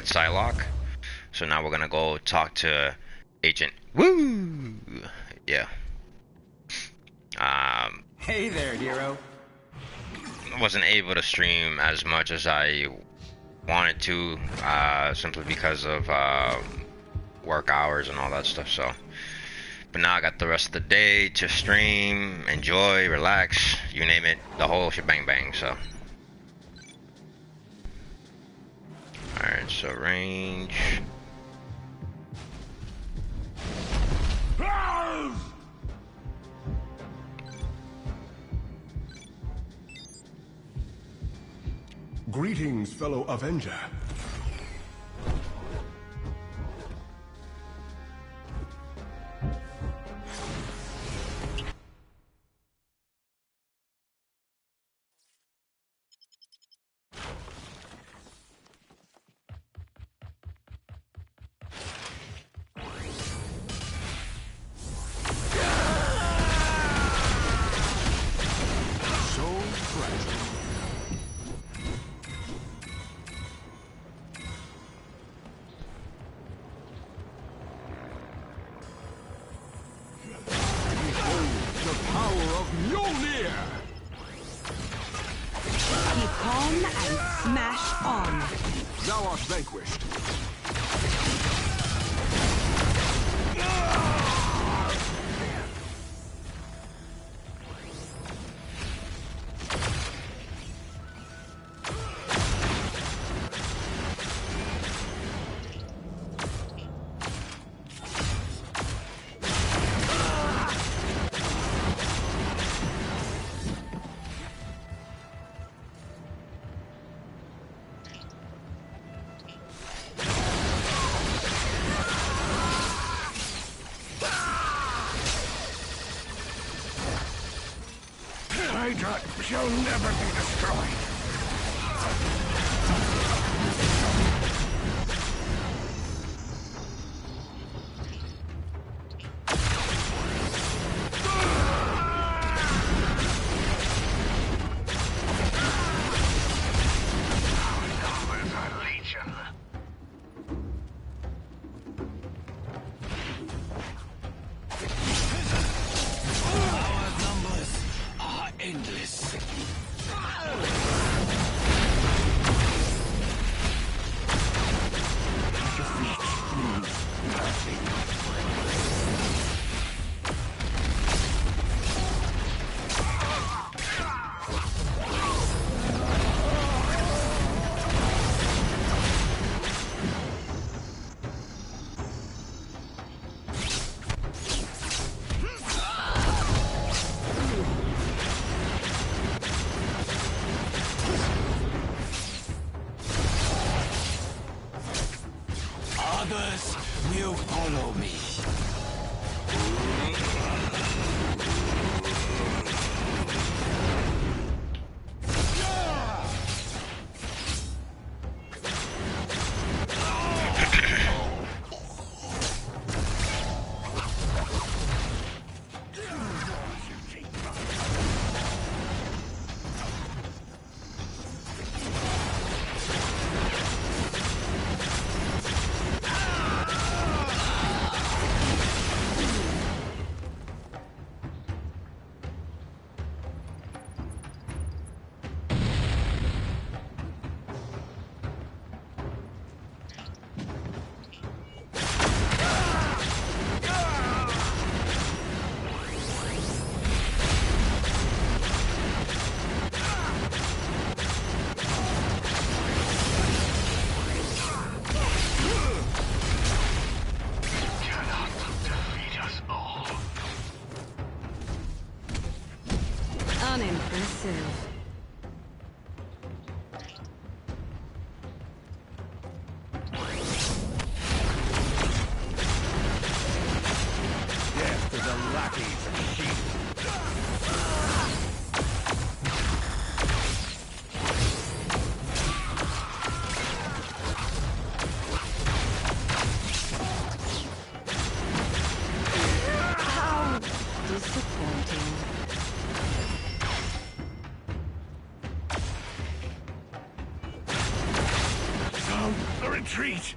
with Psylocke. So now we're gonna go talk to Agent Woo. Yeah. Hey there, hero. Wasn't able to stream as much as I wanted to, simply because of work hours and all that stuff. So, but now I got the rest of the day to stream, enjoy, relax, you name it, the whole shebang bang. So, all right. So range. Greetings, fellow Avenger. Vanquished. Shall never be destroyed. Others will follow me. Unimpressive. Death to the lackeys of sheep. How disappointing. retreat!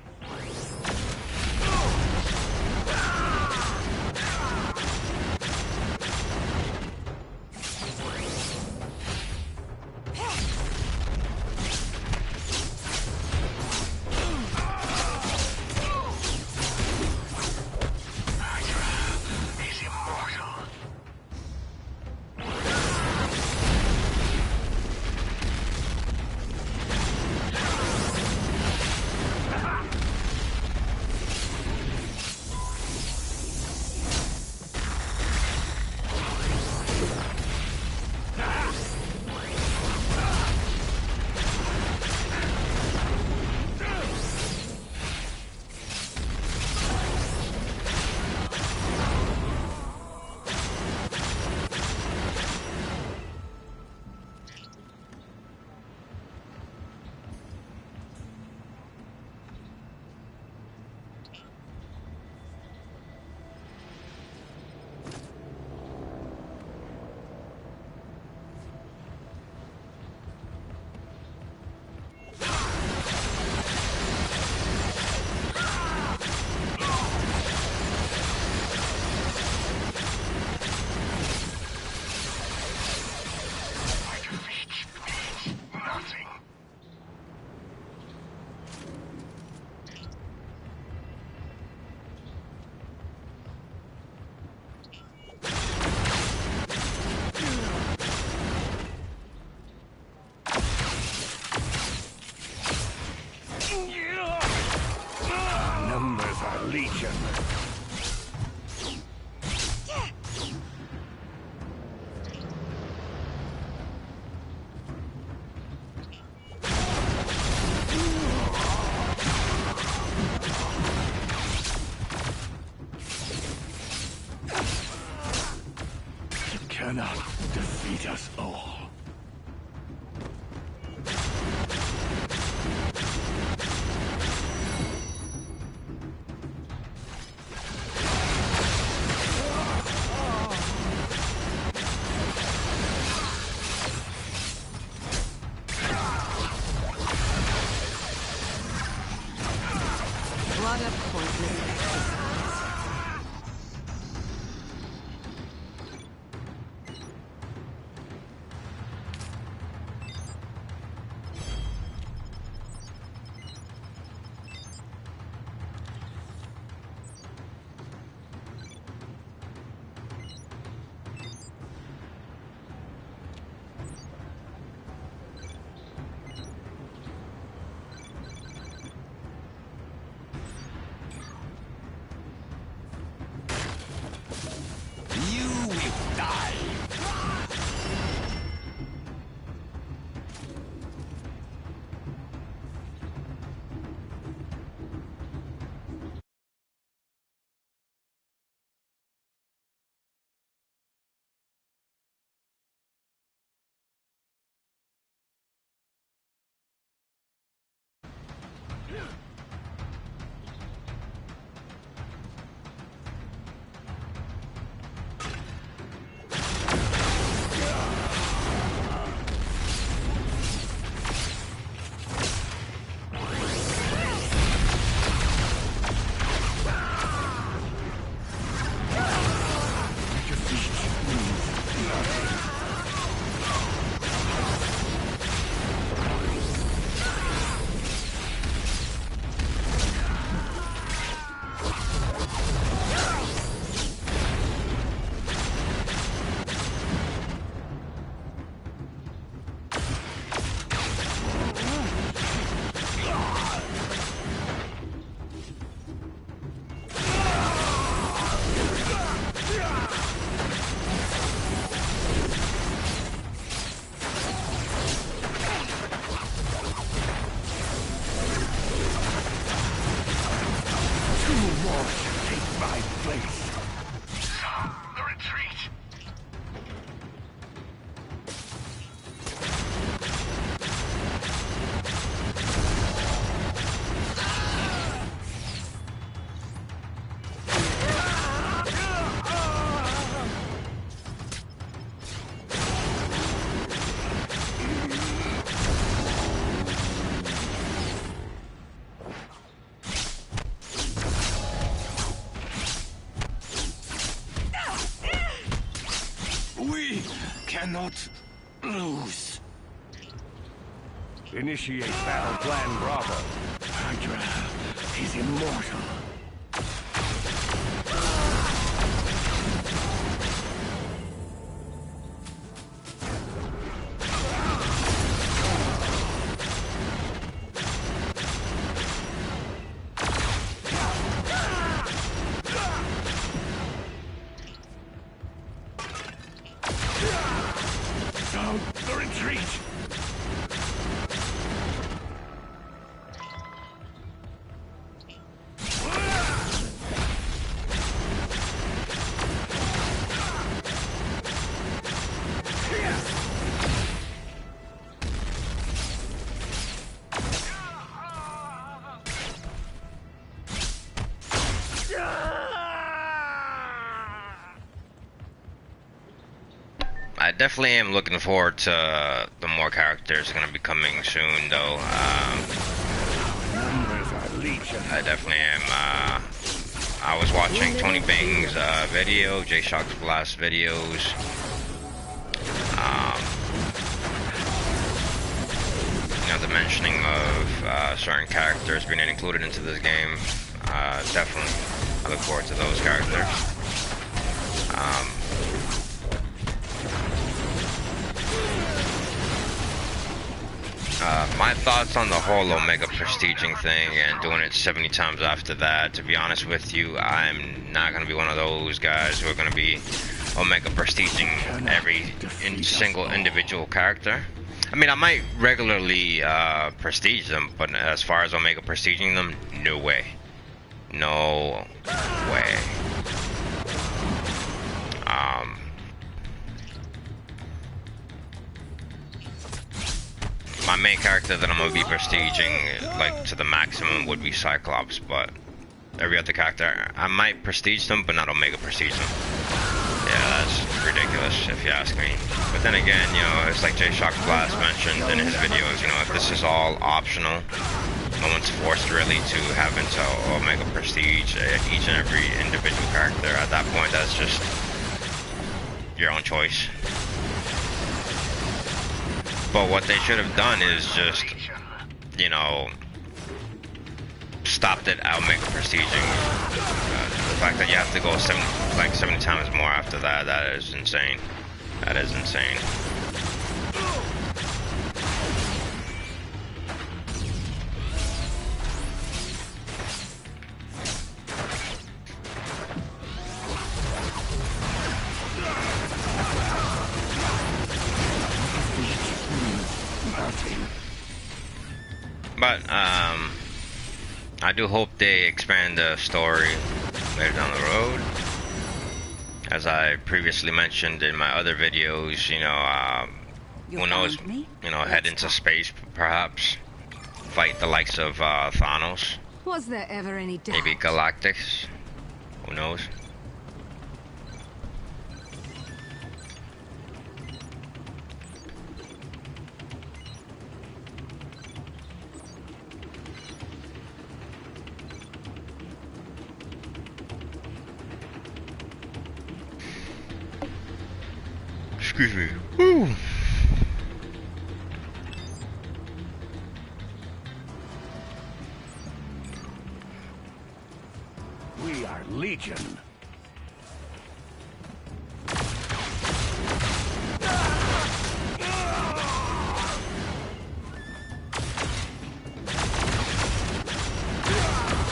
Numbers are legion. You cannot defeat us all. What a pointless exercise. You will die. Take my place. The retreat. cannot lose. Initiate battle plan Bravo. Hydra is immortal. Sound the retreat. I definitely am looking forward to the more characters going to be coming soon, though. Numbers are legion. I definitely am. I was watching Tony Bing's video, J-Shock's last videos. You know, the mentioning of certain characters being included into this game. Definitely, I look forward to those characters. My thoughts on the whole Omega prestiging thing and doing it 70 times after that, to be honest with you, I'm not going to be one of those guys who are going to be Omega prestiging every single individual character. I mean, I might regularly prestige them, but as far as Omega prestiging them, no way. No way. My main character that I'm gonna be prestiging, like to the maximum, would be Cyclops, but every other character, I might prestige them, but not Omega prestige them. Yeah, that's ridiculous if you ask me. But then again, you know, it's like J-Shock Blast mentioned in his videos, you know, if this is all optional, no one's forced really to have into Omega prestige each and every individual character. At that point, that's just your own choice. But what they should have done is just, you know, stopped it at Omega prestiging. The fact that you have to go 70 times more after that, that is insane. That is insane. But I do hope they expand the story later down the road. As I previously mentioned in my other videos, you know, who knows, you know, head into space perhaps, fight the likes of Thanos, Was there ever any doubt? maybe Galactus, who knows. Excuse me. Woo. We are legion.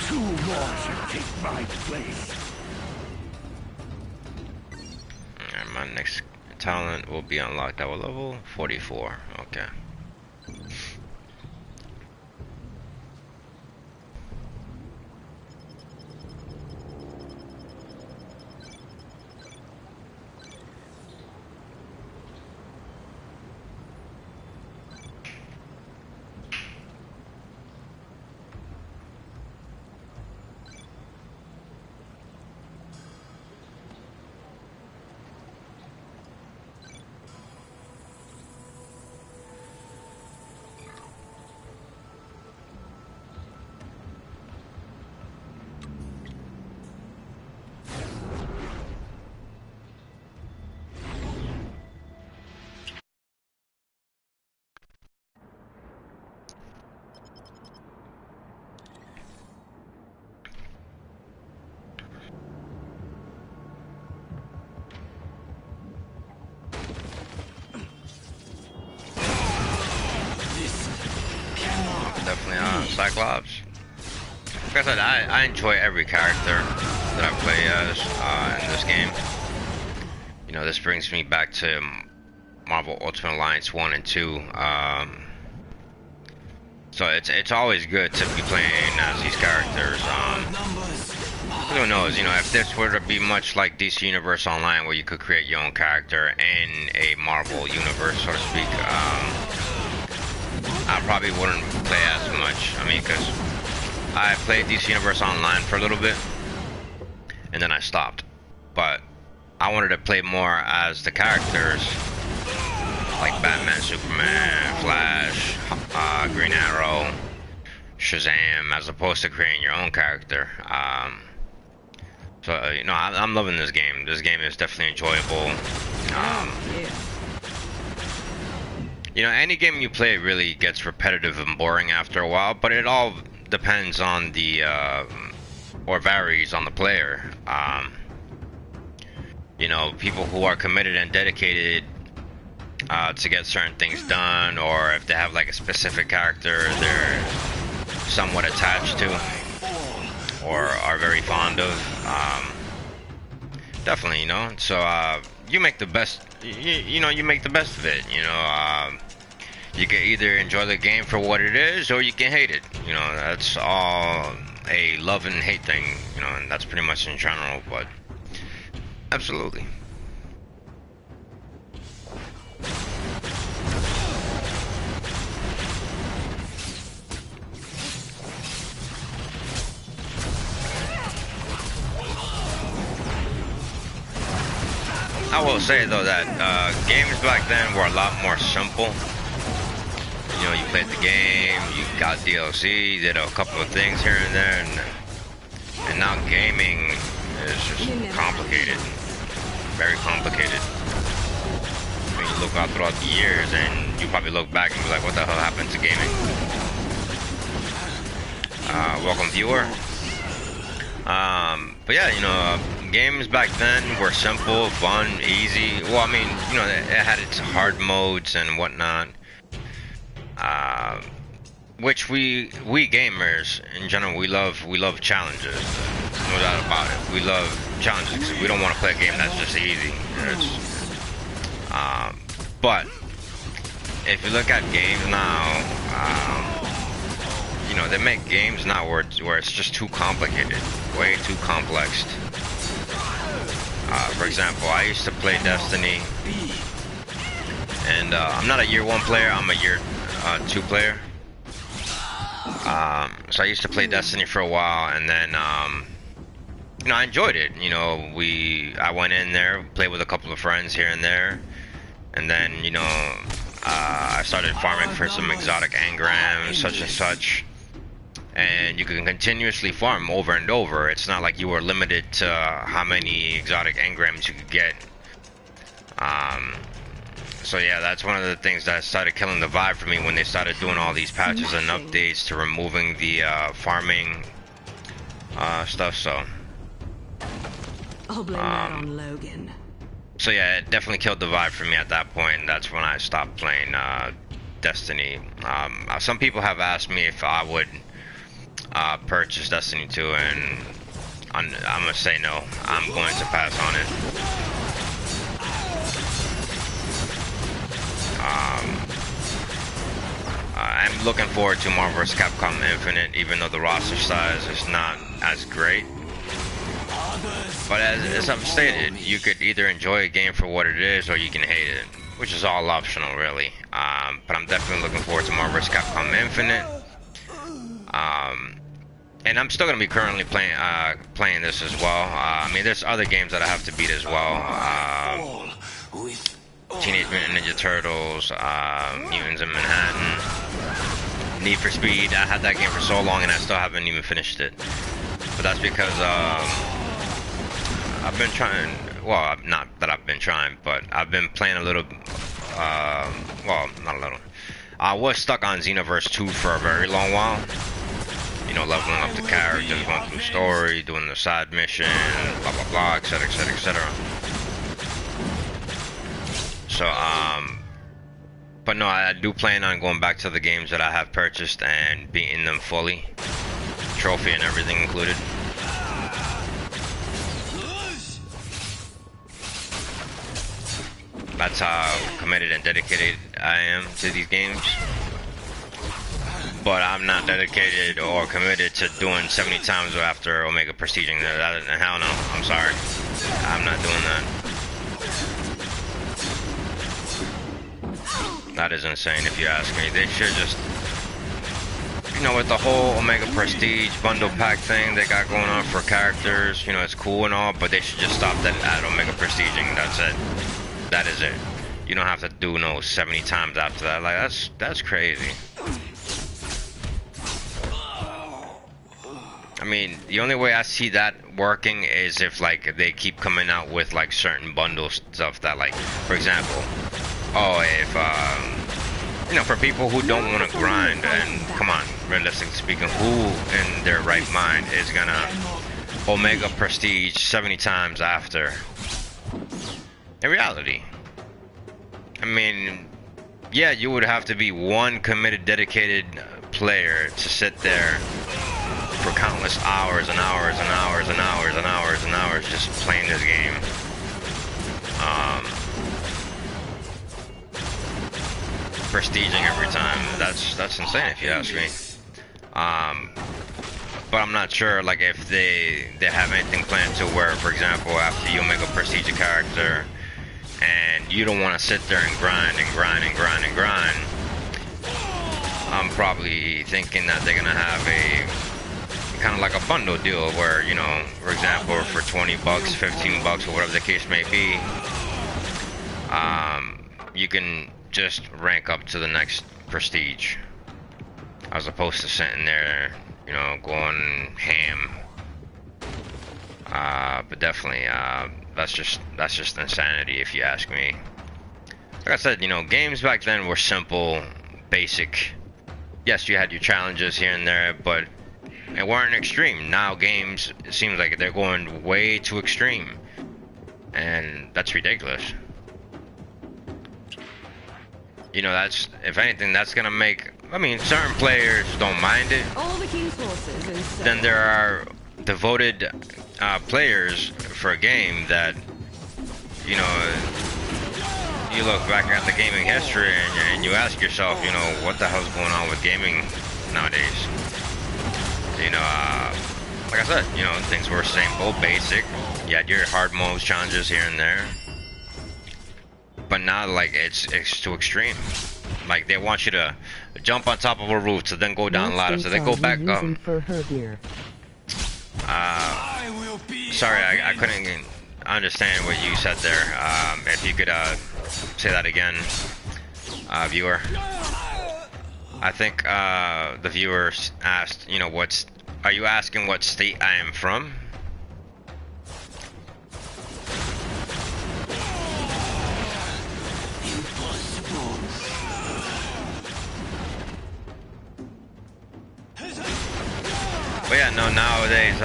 Two more should take my place. And my next talent will be unlocked at level 44. Okay. Cyclops. Like I said, I enjoy every character that I play as in this game. You know, this brings me back to Marvel Ultimate Alliance 1 and 2. So it's always good to be playing as these characters. Who knows, you know, if this were to be much like DC Universe Online, where you could create your own character in a Marvel universe, so to speak, I probably wouldn't play as much. I mean, because I played DC Universe Online for a little bit, and then I stopped. But I wanted to play more as the characters, like Batman, Superman, Flash, Green Arrow, Shazam, as opposed to creating your own character. So, you know, I'm loving this game. This game is definitely enjoyable. You know, any game you play really gets repetitive and boring after a while, but it all depends on the, or varies on the player. You know, people who are committed and dedicated to get certain things done, or if they have like a specific character they're somewhat attached to or are very fond of, definitely, you know. So you make the best, you know, you make the best of it, you know. You can either enjoy the game for what it is, or you can hate it. You know, that's all a love and hate thing, you know, and that's pretty much in general, but absolutely. I will say though that games back then were a lot more simple. You know, you played the game, you got DLC, did a couple of things here and there, and now gaming is just complicated, very complicated. When you look out throughout the years, and you probably look back and be like, what the hell happened to gaming? Welcome, viewer. But yeah, you know, games back then were simple, fun, easy. Well, I mean, you know, it had its hard modes and whatnot. Which we gamers in general, we love challenges. No doubt about it. We love challenges because we don't want to play a game that's just easy. But if you look at games now, you know, they make games now where it's just too complicated, way too complex. For example, I used to play Destiny, and I'm not a year 1 player, I'm a year 2 player. So I used to play Destiny for a while, and then you know, I enjoyed it. You know, I went in there, played with a couple of friends here and there, and then, you know, I started farming for some exotic engrams, such and such. And you can continuously farm over and over. It's not like you were limited to how many exotic engrams you could get. So yeah, that's one of the things that started killing the vibe for me when they started doing all these patches and updates to removing the farming stuff. So I'll blame that on Logan. so yeah, it definitely killed the vibe for me at that point. That's when I stopped playing Destiny. Some people have asked me if I would purchase Destiny 2, and I'm gonna say no. I'm going to pass on it. I'm looking forward to Marvel vs. Capcom Infinite, even though the roster size is not as great. But as I've stated, you could either enjoy a game for what it is, or you can hate it, which is all optional, really. But I'm definitely looking forward to Marvel vs. Capcom Infinite. And I'm still gonna be currently playing this as well. I mean, there's other games that I have to beat as well. Teenage Mutant Ninja Turtles, Mutants in Manhattan, Need for Speed. I had that game for so long and I still haven't even finished it. But that's because I've been trying. Well, not that I've been trying, but I've been playing a little. Well, not a little. I was stuck on Xenoverse 2 for a very long while. You know, leveling up the characters, going through story, doing the side mission, blah blah blah, etc, etc, etc. So But no, I do plan on going back to the games that I have purchased and beating them fully. Trophy and everything included. That's how committed and dedicated I am to these games. But I'm not dedicated or committed to doing 70 times after Omega Prestiging. Hell no, I'm sorry. I'm not doing that. That is insane if you ask me. They should just, you know, with the whole Omega Prestige bundle pack thing they got going on for characters, you know, it's cool and all, but they should just stop that at Omega Prestiging. That's it. That is it. You don't have to do no 70 times after that. Like, that's crazy. I mean, the only way I see that working is if, like, they keep coming out with, like, certain bundle stuff that, like, for example, oh, if, you know, for people who don't want to grind, and come on, realistically speaking, who in their right mind is gonna Omega Prestige 70 times after? In reality, I mean, yeah, you would have to be one committed, dedicated player to sit there for countless hours and hours and hours and hours and hours and hours just playing this game. Prestiging every time. That's insane if you ask me. But I'm not sure, like, if they have anything planned to where, for example, after you Omega Prestige a character and you don't want to sit there and grind and grind and grind and grind, I'm probably thinking that they're gonna have a kind of like a bundle deal where, you know, for example, for 20 bucks, 15 bucks, or whatever the case may be, you can just rank up to the next prestige, as opposed to sitting there, you know, going ham. But definitely, that's just insanity if you ask me. Like I said, you know, games back then were simple, basic. Yes, you had your challenges here and there, but it weren't extreme. Now games, it seems like they're going way too extreme, and that's ridiculous. You know, that's, if anything, that's gonna make, I mean, certain players don't mind it. All the king's forces and Then there are devoted players for a game that, you know, you look back at the gaming history and you ask yourself, you know, what the hell's going on with gaming nowadays? You know, like I said, you know, things were same old basic. You had your hard modes, challenges here and there. But now, like, it's too extreme. Like, they want you to jump on top of a roof to then go down ladders, so they go back up. Sorry, I couldn't understand what you said there. If you could say that again, viewer. I think the viewer asked, you know, are you asking what state I am from? But yeah, no, nowadays,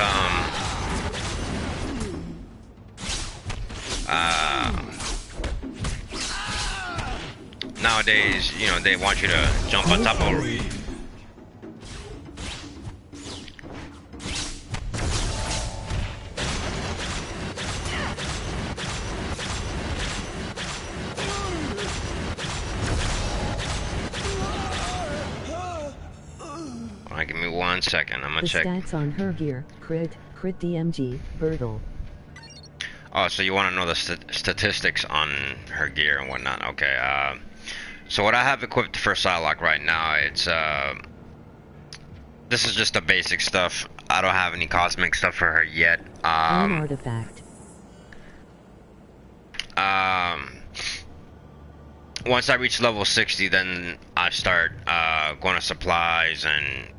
nowadays, you know, they want you to jump on top of a roof. Alright, give me 1 second, I'm gonna check. Stats on her gear, crit DMG, Bertle. Oh, so you want to know the statistics on her gear and whatnot. Okay, so what I have equipped for Psylocke right now, it's, this is just the basic stuff. I don't have any cosmic stuff for her yet. An artifact. Once I reach level 60, then I start, going to supplies and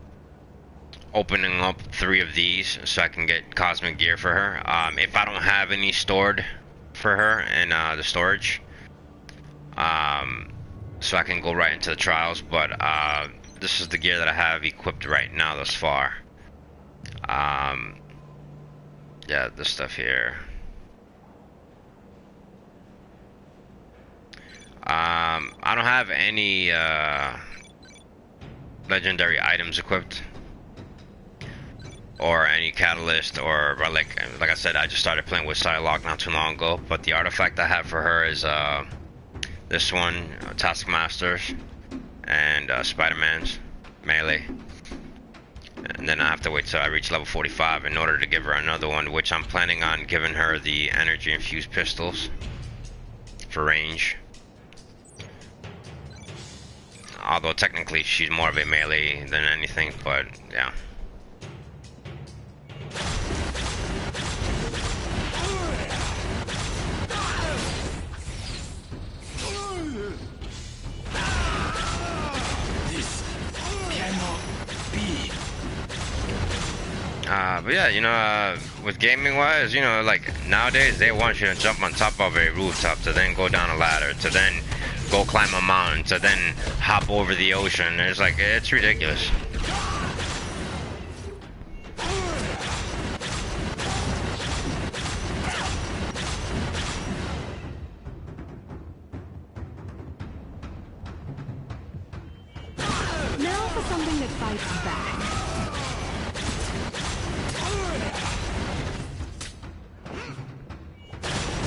opening up 3 of these so I can get cosmic gear for her. If I don't have any stored for her in the storage, so I can go right into the trials, but this is the gear that I have equipped right now thus far. Yeah, this stuff here. I don't have any legendary items equipped, or any catalyst, or like I said, I just started playing with Psylocke not too long ago. But the artifact I have for her is this one, Taskmaster's, and Spider-Man's melee. And then I have to wait till I reach level 45 in order to give her another one, which I'm planning on giving her the energy infused pistols for range. Although technically she's more of a melee than anything, but yeah. But yeah, you know, with gaming wise, you know, like nowadays they want you to jump on top of a rooftop to then go down a ladder to then go climb a mountain to then hop over the ocean. It's like, it's ridiculous. Now for something that fights back.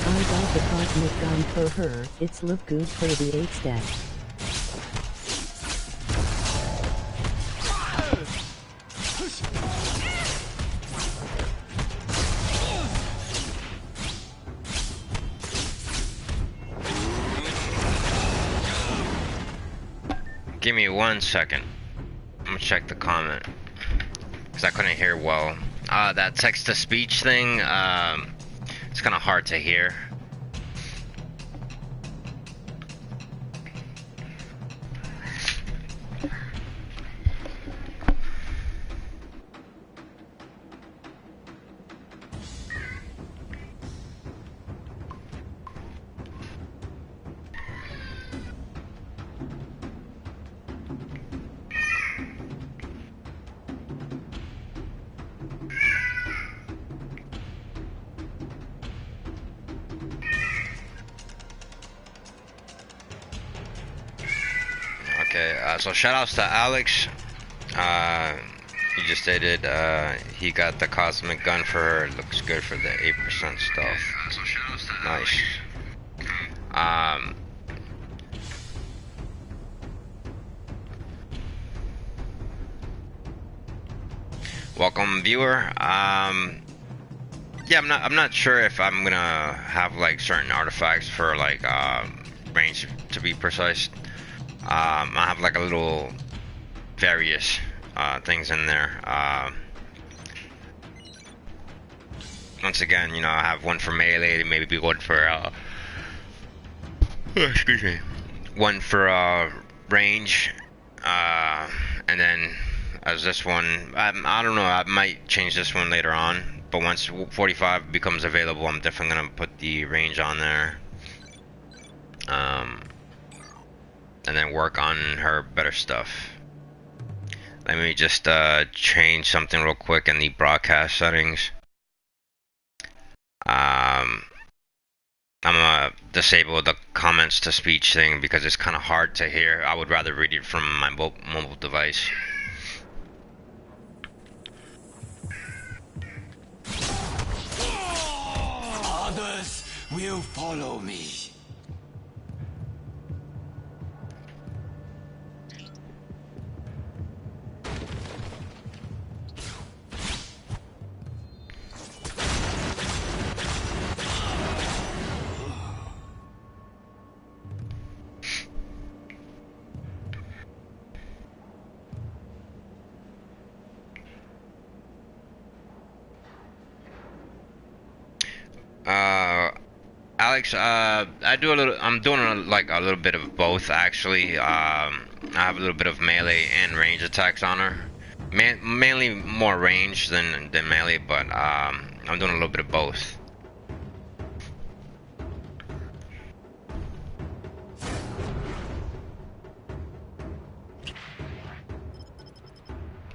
I got the cosmic gun for her. It's look good for the 8 stack. Give me 1 second. I'm gonna check the comment because I couldn't hear well. That text to speech thing, it's kind of hard to hear. Okay, so shout outs to Alex. He just stated he got the cosmic gun for her. It looks good for the 8% stuff. So shout outs to nice. Welcome, viewer. Yeah, I'm not sure if I'm gonna have like certain artifacts for like range to be precise. I have like a little various things in there. Once again, you know, I have one for melee, maybe one for excuse me, one for range, and then as this one, I don't know, I might change this one later on. But once 45 becomes available, I'm definitely gonna put the range on there. And then work on her better stuff. Let me just change something real quick in the broadcast settings. I'm gonna disable the comments to speech thing because it's kind of hard to hear. I would rather read it from my mobile device. Others will follow me. Alex, I'm doing a little bit of both actually. I have a little bit of melee and range attacks on her. Mainly more range than melee, but I'm doing a little bit of both.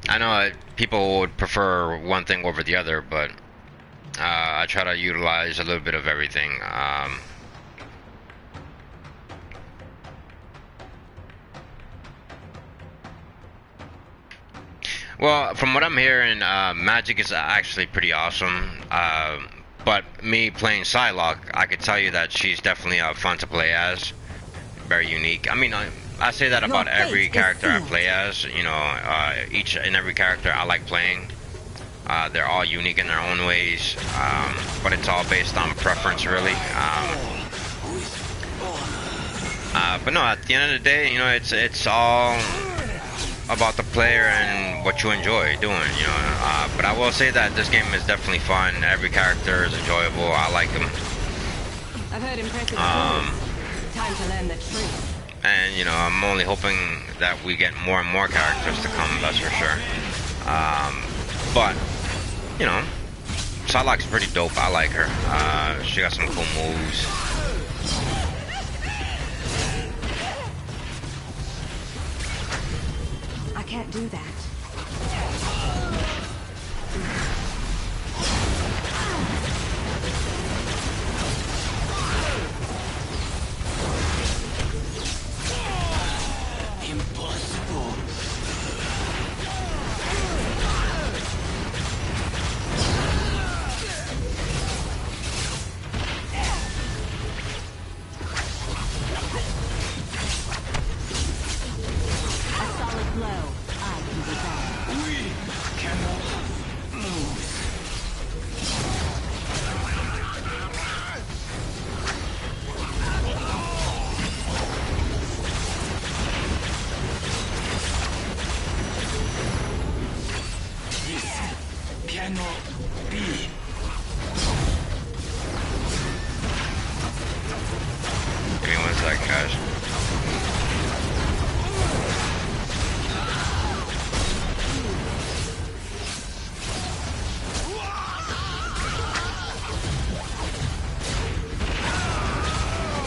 I know people would prefer one thing over the other, but I try to utilize a little bit of everything. Well, from what I'm hearing, Magic is actually pretty awesome. But me playing Psylocke, I could tell you that she's definitely fun to play as. Very unique. I mean, I say that about every character I play as. You know, each and every character I like playing. They're all unique in their own ways, but it's all based on preference, really. But no, at the end of the day, you know, it's all about the player and what you enjoy doing, you know. But I will say that this game is definitely fun. Every character is enjoyable. I like them. I've heard impressive stories. Time to learn the truth. And you know, I'm only hoping that we get more and more characters to come. That's for sure. But you know, Psylocke's pretty dope. I like her. She got some cool moves. I can't do that. Impossible. A solid blow. I can be done. We cannot lose. This cannot be. Give me one sec, guys.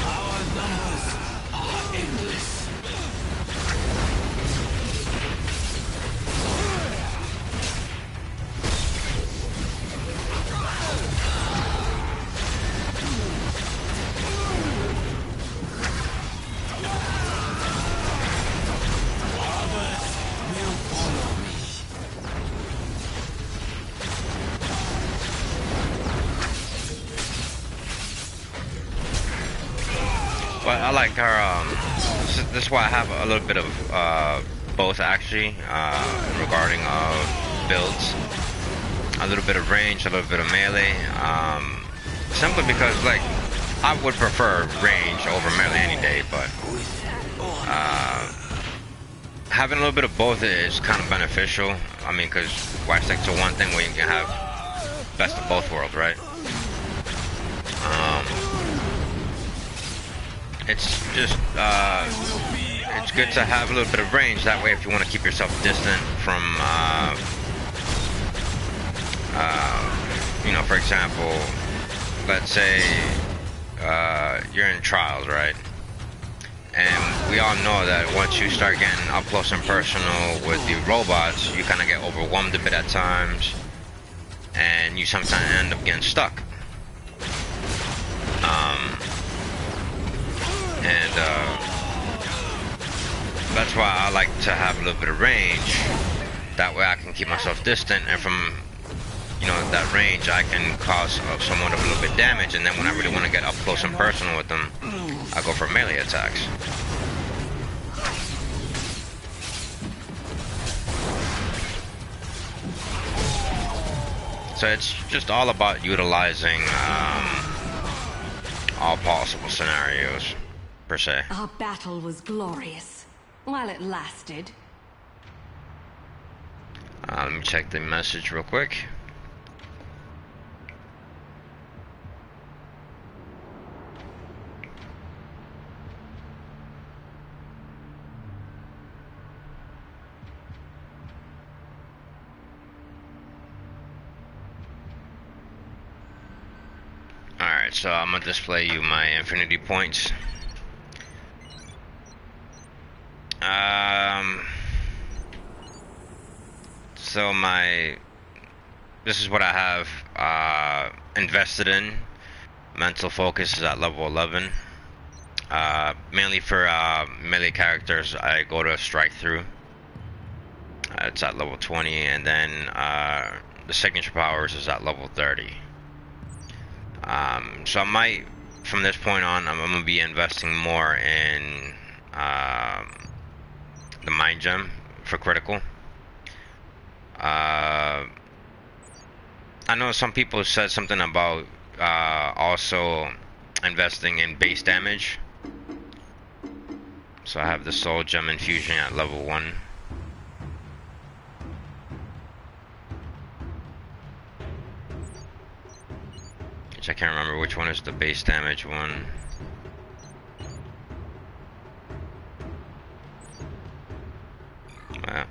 Our numbers are endless. Others will follow me. But I like her. This is why I have a little bit of both actually regarding builds. A little bit of range, a little bit of melee. Simply because, like, I would prefer range over melee any day, but having a little bit of both is kind of beneficial. I mean, because why stick to one thing when you can have best of both worlds, right? It's just it's good to have a little bit of range. That way, if you want to keep yourself distant from you know, for example, let's say you're in trials, right? And we all know that once you start getting up close and personal with the robots, you kind of get overwhelmed a bit at times, and you sometimes end up getting stuck. And that's why I like to have a little bit of range. That way I can keep myself distant, and from, you know, that range I can cause someone a little bit damage, and then when I really want to get up close and personal with them, I go for melee attacks. So it's just all about utilizing all possible scenarios, per se. Our battle was glorious, while it lasted. Let me check the message real quick. Alright, so I'm gonna display you my infinity points. So this is what I have invested in. Mental focus is at level 11. Mainly for melee characters, I go to strike through. It's at level 20, and then the signature powers is at level 30. So I might, from this point on, I'm gonna be investing more in the mind gem for critical. I know some people said something about also investing in base damage. So I have the soul gem infusion at level 1. Which I can't remember which one is the base damage one. Wow.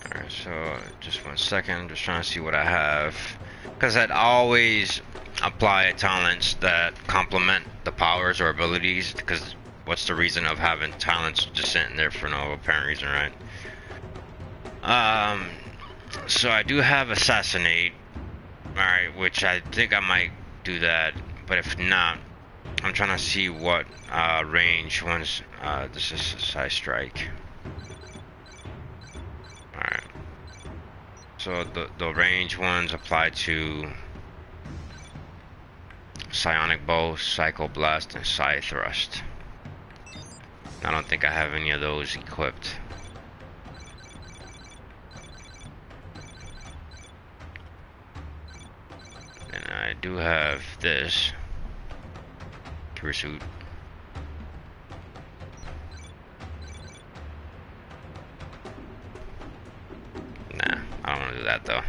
Alright, so just 1 second, I'm just trying to see what I have. Because I'd always apply talents that complement the powers or abilities, because what's the reason of having talents just sitting there for no apparent reason, right? So I do have Assassinate, alright, which I think I might do that, but if not, I'm trying to see what range ones. This is Side Strike. Alright. So the range ones apply to Psionic Bow, Psycho Blast, and Psi Thrust. I don't think I have any of those equipped. And I do have this Pursuit. Nah, I don't want to do that though.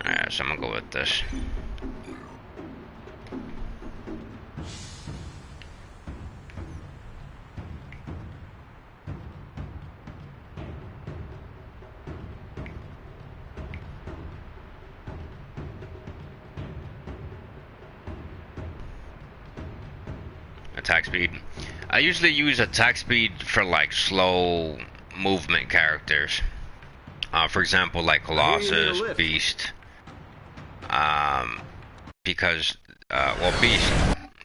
Alright, so I'm gonna go with this. Attack speed. I usually use attack speed for like slow movement characters. For example, like Colossus, Beast. Because well, Beast,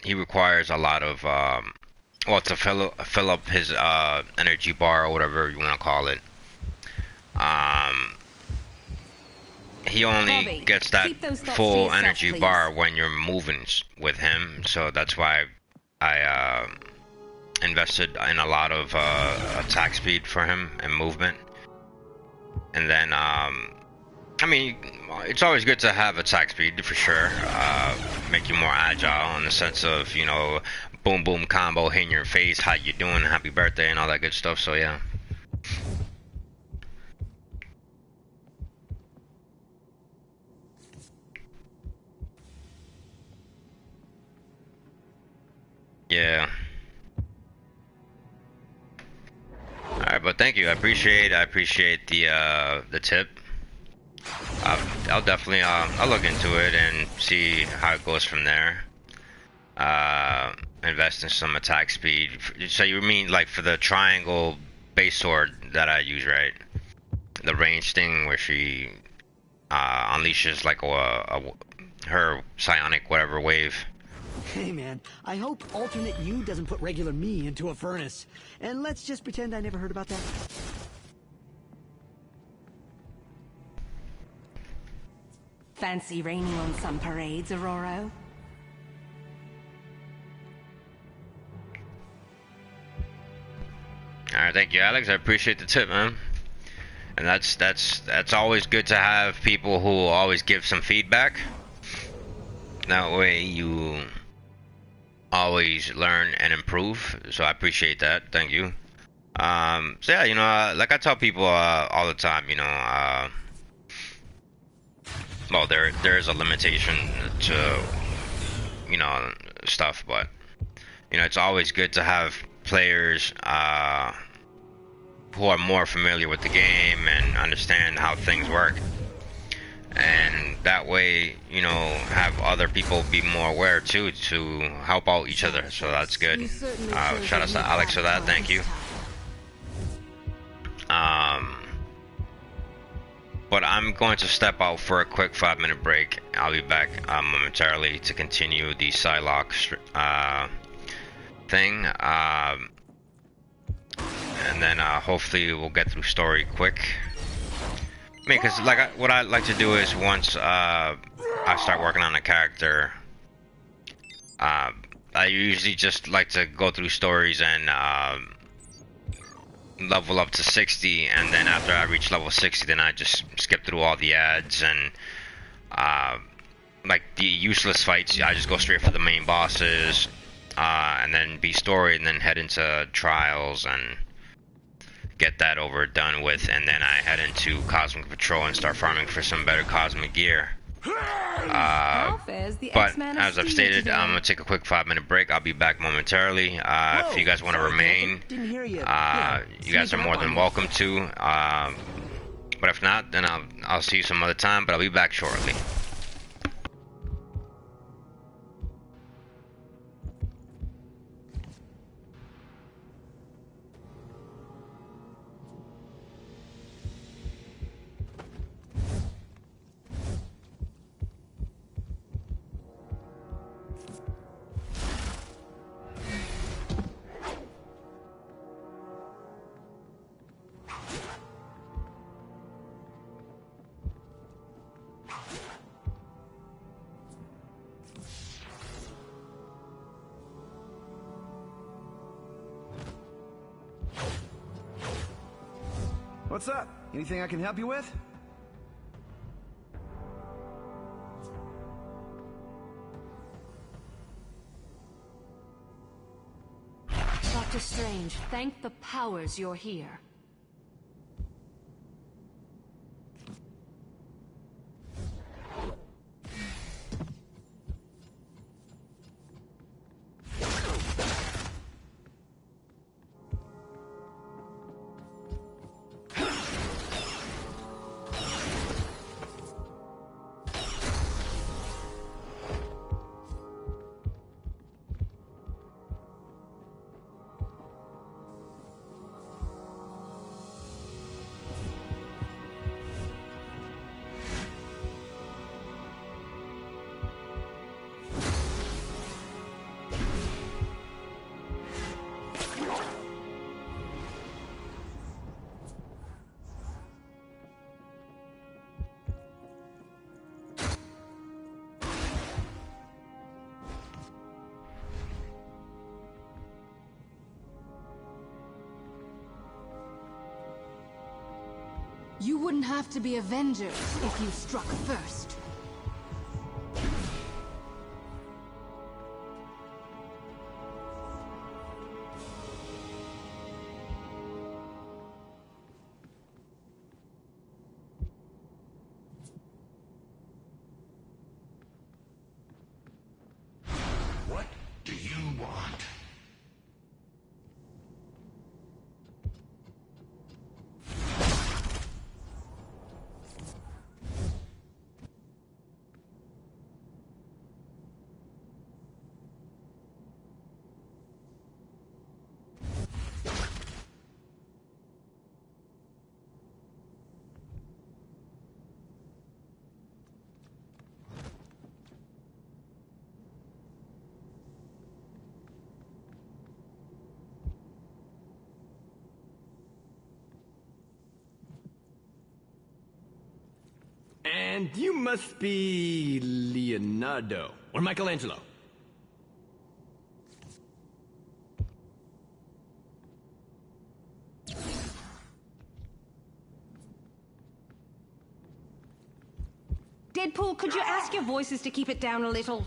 he requires a lot of well, to fill up his energy bar or whatever you want to call it. He only Bobby, gets that keep those thoughts to full yourself, energy please. bar when you're moving with him. So that's why I invested in a lot of attack speed for him and movement. And then I mean, it's always good to have attack speed for sure. Make you more agile in the sense of, you know, boom boom combo hitting your face, how you doing, happy birthday, and all that good stuff. So yeah. Yeah. Alright, but thank you. I appreciate the tip. I'll definitely I'll look into it and see how it goes from there. Invest in some attack speed. So you mean like for the triangle base sword that I use, right? The range thing where she unleashes like her psionic whatever wave. Hey man, I hope alternate you doesn't put regular me into a furnace. And let's just pretend I never heard about that. Fancy raining on some parades, Aurora? Alright, thank you, Alex. I appreciate the tip, man. And that's always good to have people who always give some feedback. That way you always learn and improve. So I appreciate that. Thank you. So yeah, like I tell people all the time, well, there is a limitation to stuff, but it's always good to have players who are more familiar with the game and understand how things work, and that way have other people be more aware too to help out each other. So that's good. You certainly Shout out to Alex for that. Thank you. But I'm going to step out for a quick 5-minute break. I'll be back momentarily to continue the Psylocke thing. And then hopefully we'll get through story quick. I mean, because what I like to do is once I start working on a character, I usually just like to go through stories and level up to 60, and then after I reach level 60, then I just skip through all the ads and like the useless fights. I just go straight for the main bosses, and then be story, and then head into trials and get that done with, and then I head into Cosmic Patrol and start farming for some better cosmic gear. But as I've stated, I'm gonna take a quick 5-minute break. I'll be back momentarily. If you guys want to remain, you guys are more than welcome to. But if not, then I'll see you some other time. But I'll be back shortly. What's up? Anything I can help you with? Dr. Strange, thank the powers you're here. You wouldn't have to be Avengers if you struck first. What do you want? And you must be Leonardo or Michelangelo. Deadpool, could you ask your voices to keep it down a little?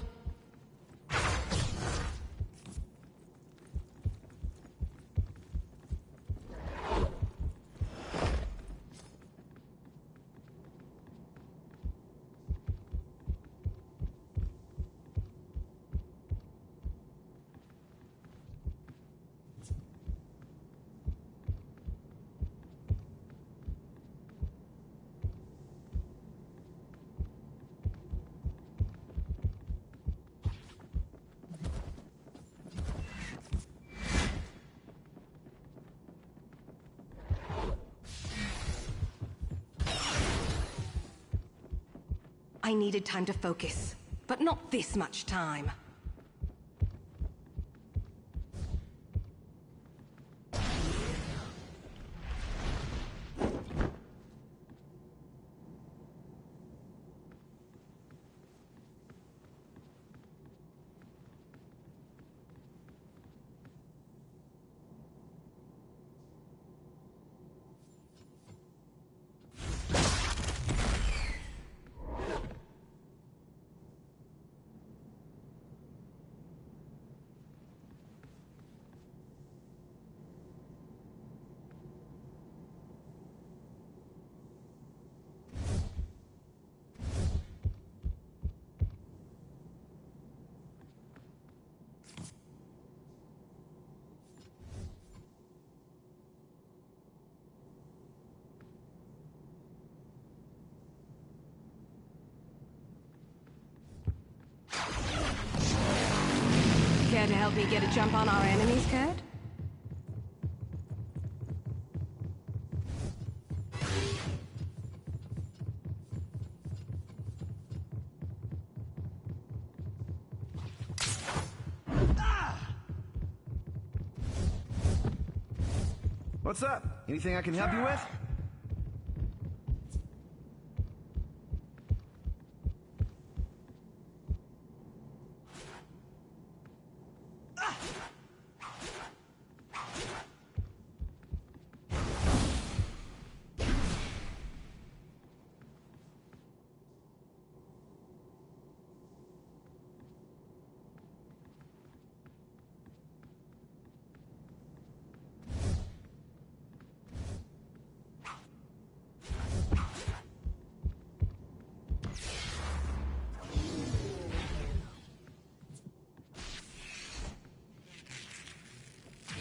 I needed time to focus, but not this much time. Care to help me get a jump on our enemies, Kurt? What's up? Anything I can help you with?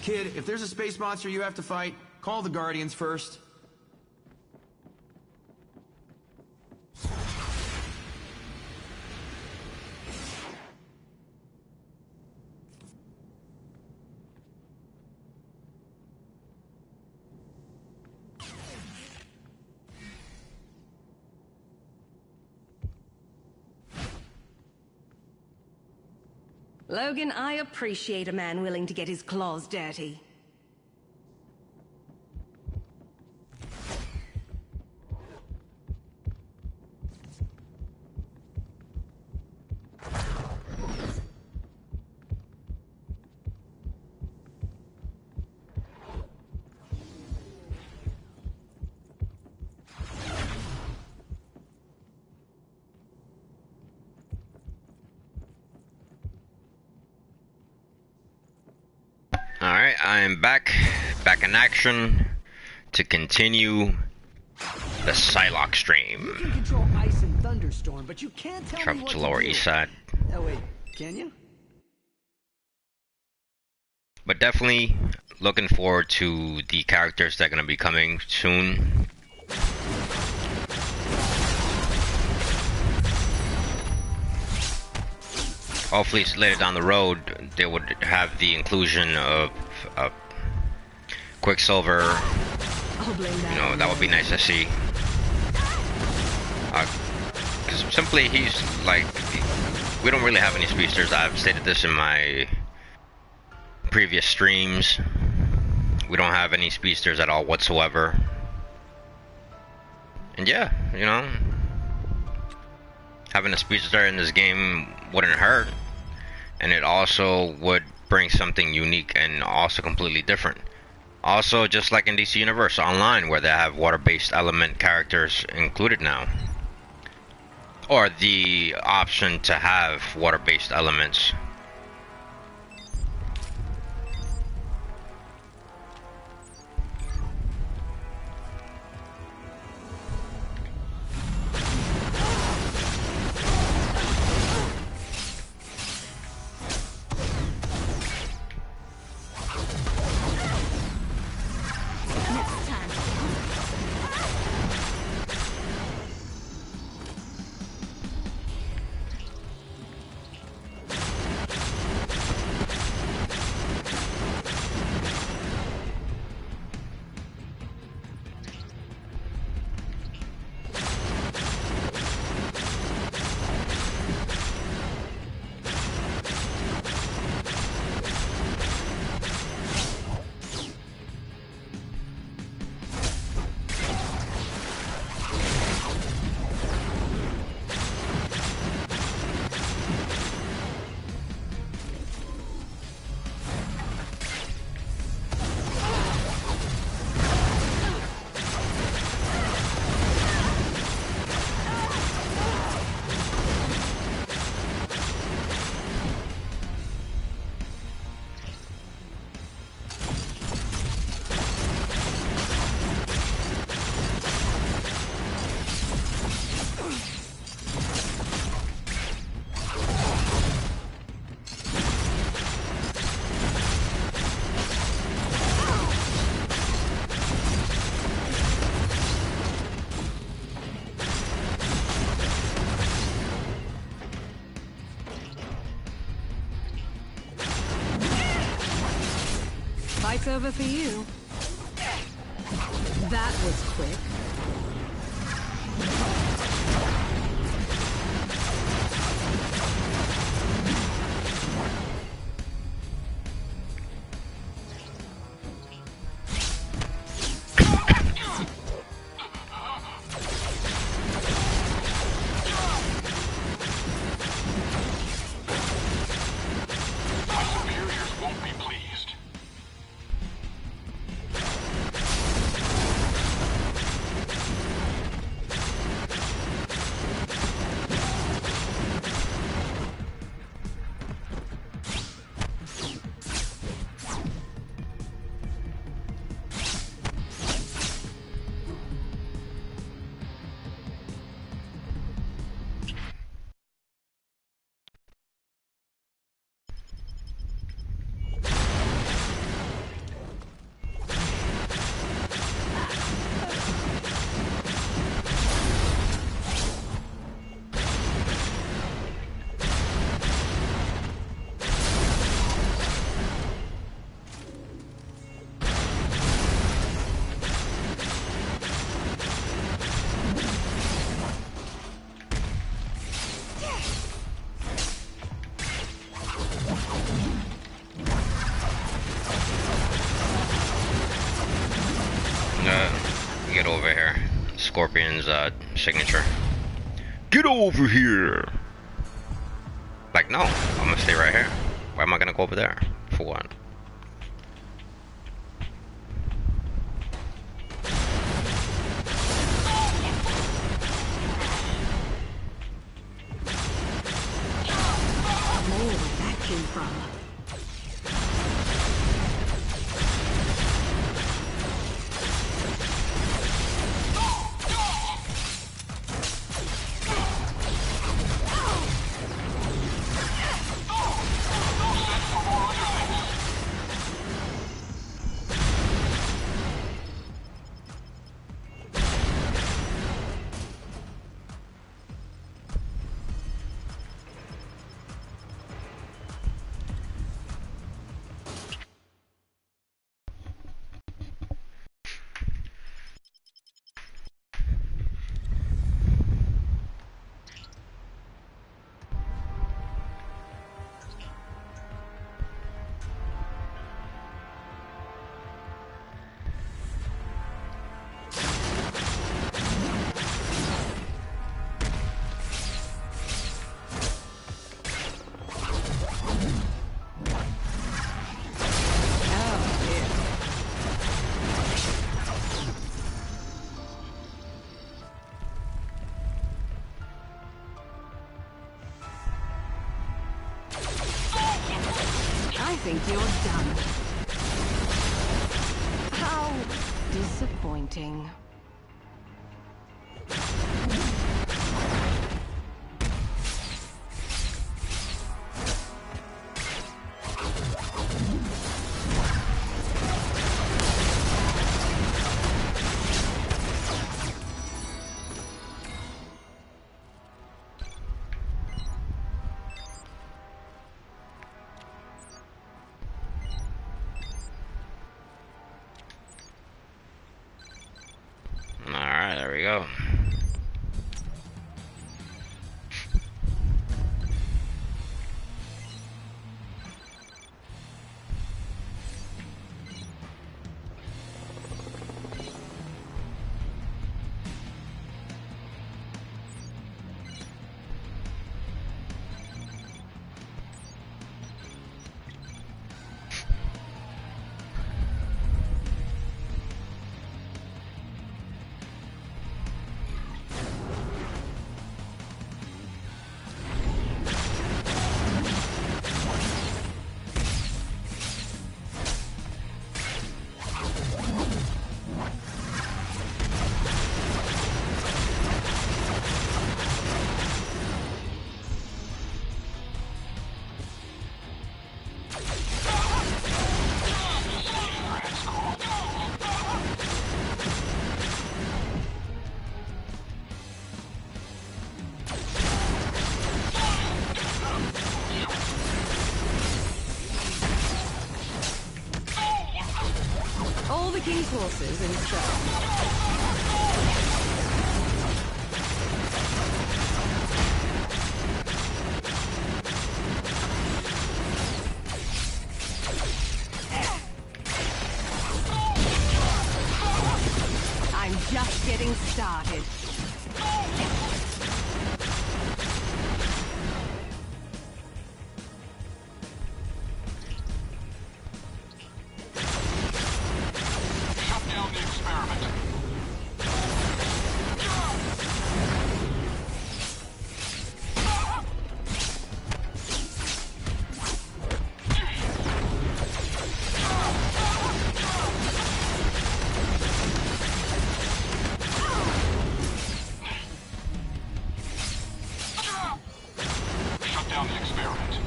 Kid, if there's a space monster you have to fight, call the Guardians first. Logan, I appreciate a man willing to get his claws dirty. Alright, I am back in action to continue the Psylocke stream. You can control ice and thunderstorm, but you can't tell me Travel what to to Lower do. East Side. Oh wait, can you? But definitely looking forward to the characters that are going to be coming soon. Hopefully later down the road they would have the inclusion of Quicksilver. You know, that would be nice to see. Because simply he's like, we don't really have any speedsters. I've stated this in my previous streams. We don't have any speedsters at all whatsoever. And yeah, you know, having a speedster in this game wouldn't hurt. And it also would bring something unique and also completely different. Also, just like in DC Universe Online, where they have water-based element characters included now. Or the option to have water-based elements. Fight's over for you. That was quick. My superiors won't be pleased. Get over here. Scorpion's signature. Get over here! Like, no, I'm gonna stay right here. Why am I gonna go over there? For what? Oh, where that came from. I think you're done. How disappointing. horses instead. I'm just getting started. Shut down the experiment. Shut down the experiment.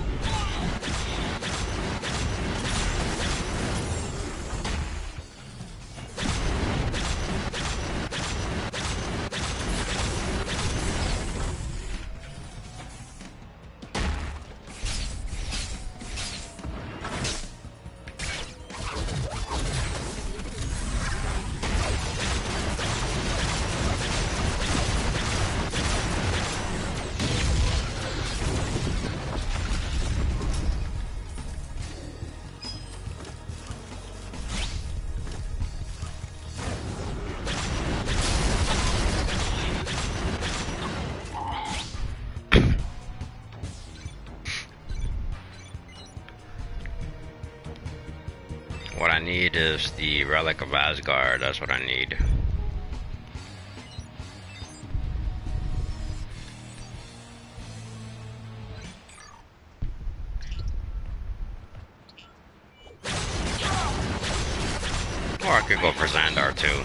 What I need is the Relic of Asgard. That's what I need. Or I could go for Xandar too.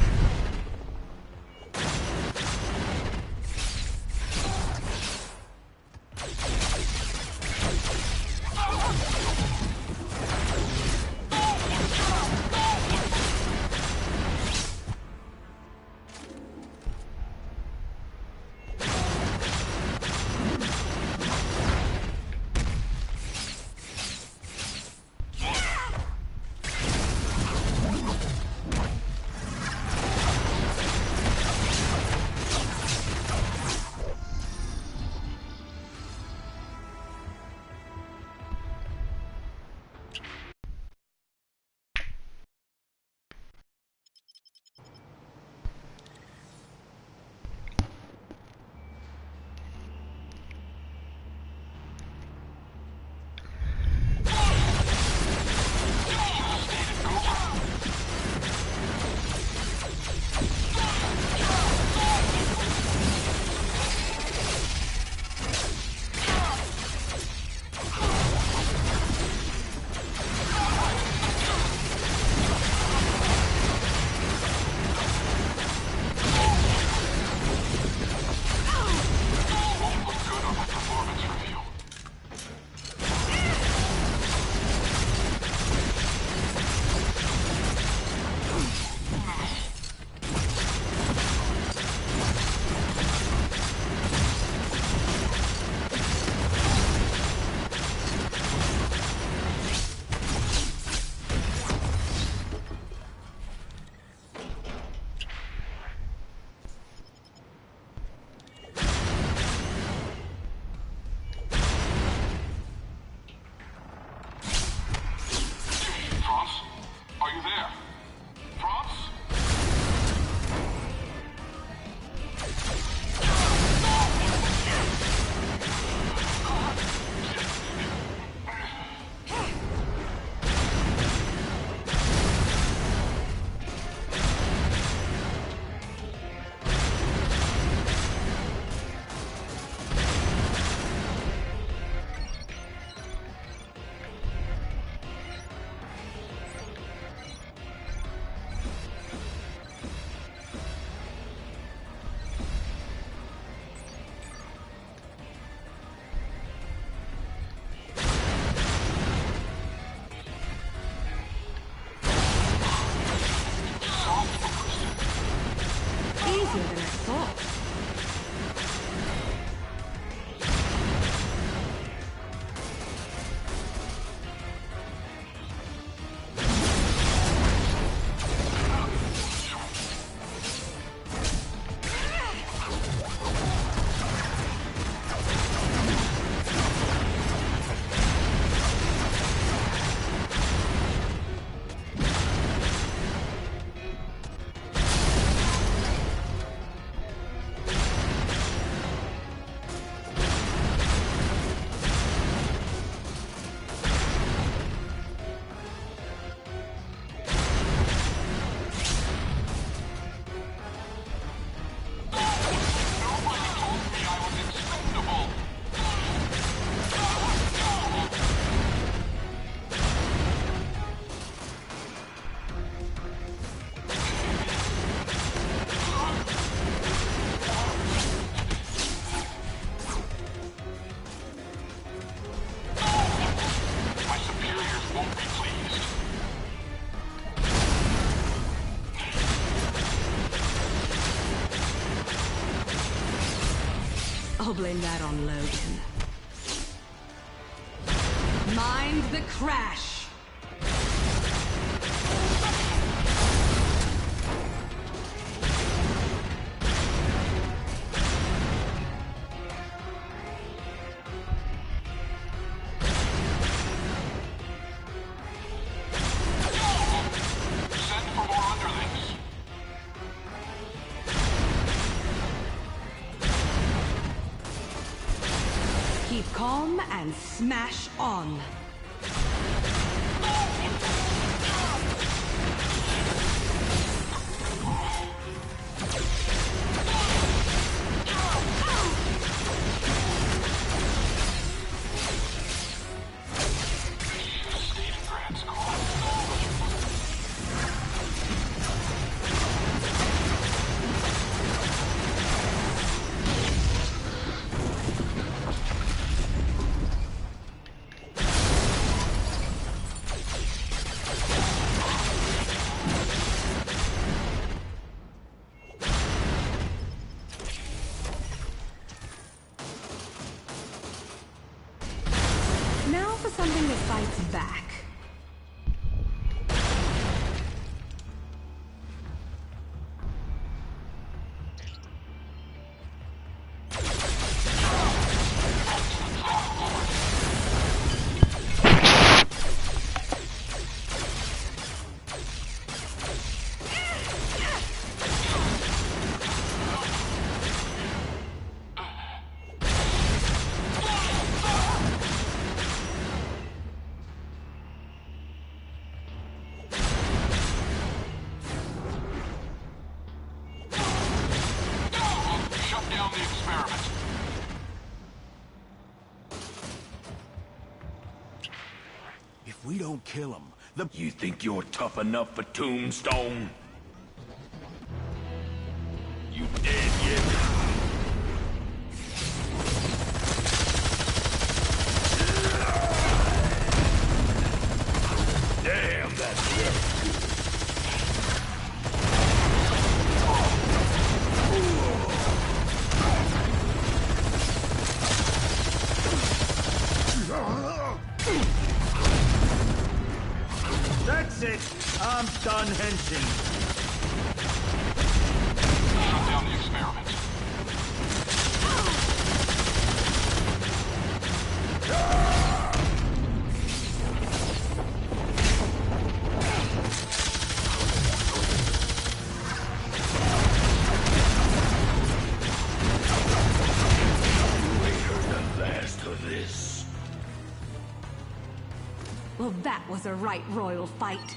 I'll blame that on Logan. Mind the crash! Send for more underlings. Keep calm and smash on. Stalingrad's close. Now for something that fights back. Shut down the experiment. If we don't kill him, the... You think you're tough enough for Tombstone? You dead yet? Damn, that's very good. That's it. I'm done henching. Shut down the experiment. You ain't heard the last of this. Well, that was a right royal fight.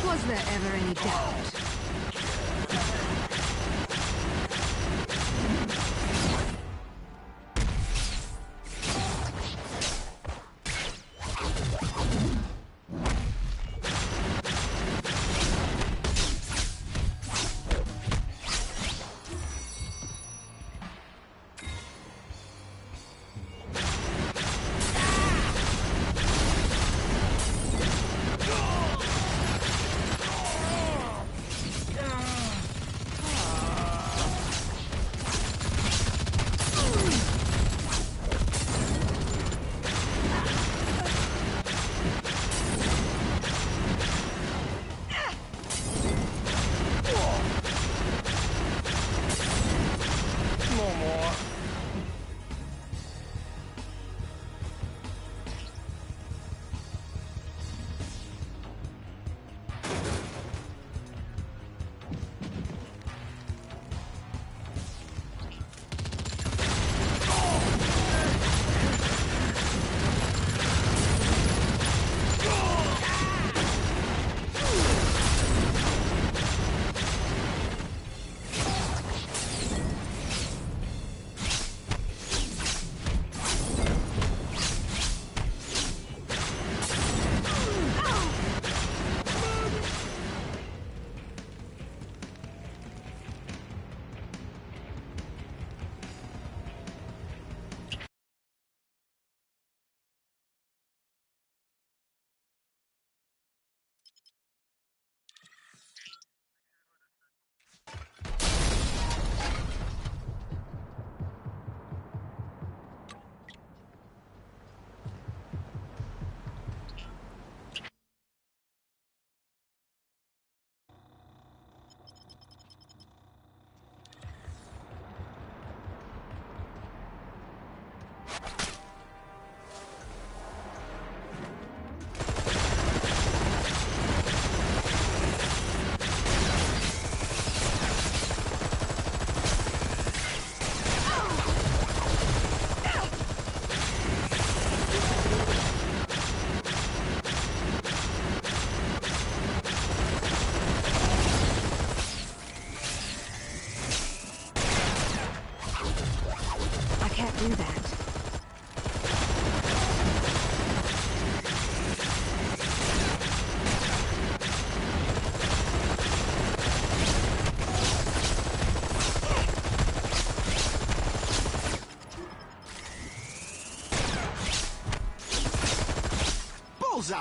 Was there ever any doubt?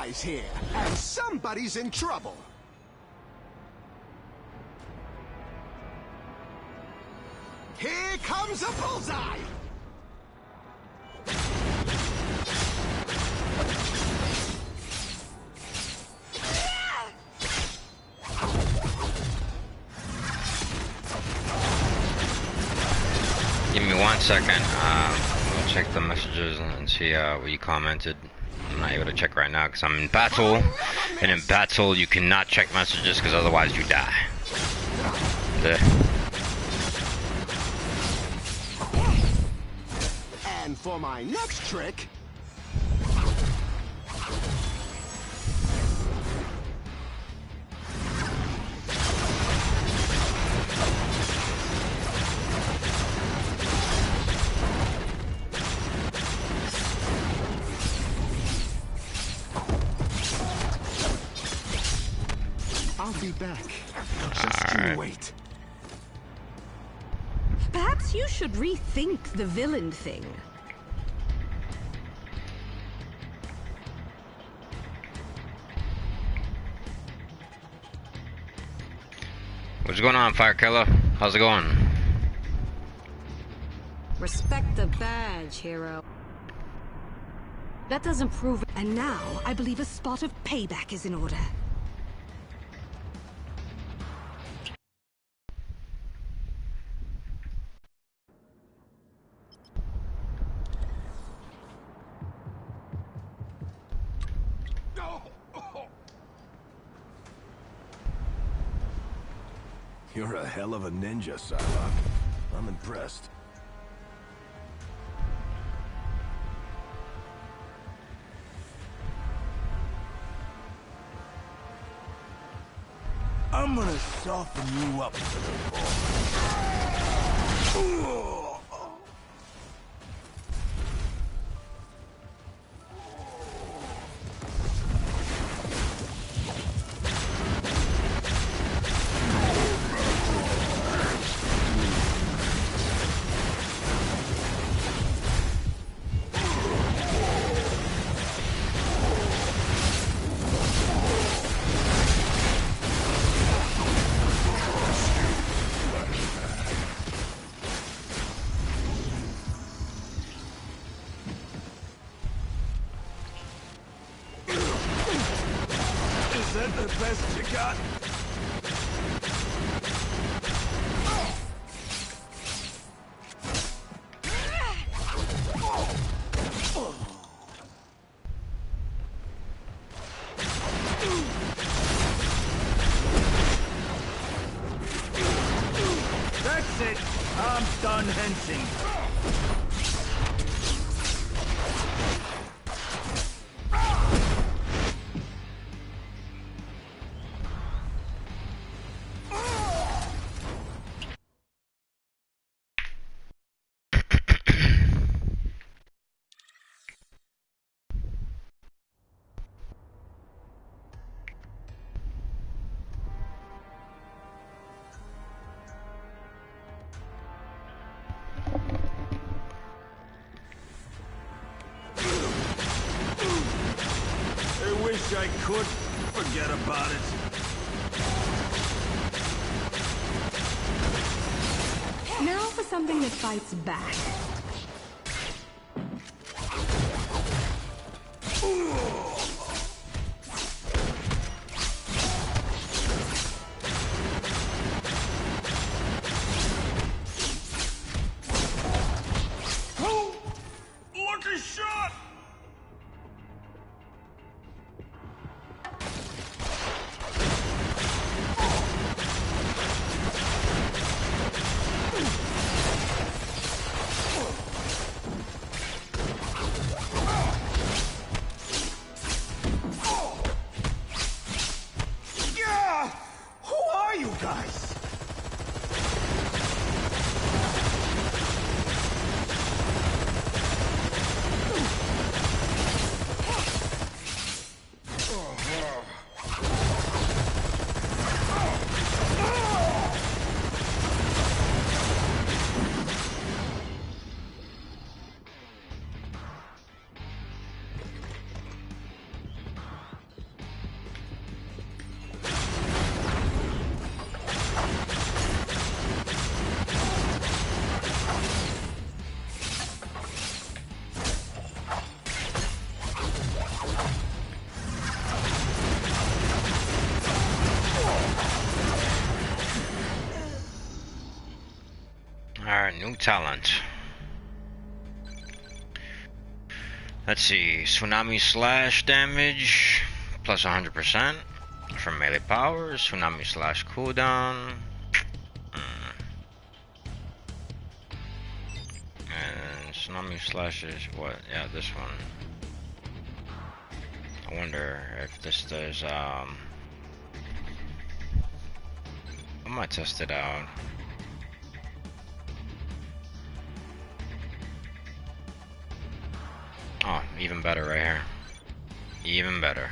guys here, and somebody's in trouble. Here comes a bullseye! Give me 1 second. I'll check the messages and see what you commented. I'm not able to check right now because I'm in battle. And in battle, you cannot check messages because otherwise you die. And for my next trick... I'll be back. Just you wait. Perhaps you should rethink the villain thing. What's going on, Firekiller? How's it going? Respect the badge, hero. That doesn't prove it. And now, I believe a spot of payback is in order. You're a hell of a ninja, Psylocke. I'm impressed. I'm gonna soften you up for the ball. Is that the best you got? That's it. I'm done henching. I wish I could forget about it. Now for something that fights back. Oh! Lucky shot! Yeah! Who are you guys? Alright, new talent. Let's see, Tsunami Slash damage plus 100% from melee powers, Tsunami Slash cooldown. And Tsunami Slash is what? Yeah, this one. I wonder if this does, I might test it out. Oh, even better right here. Even better.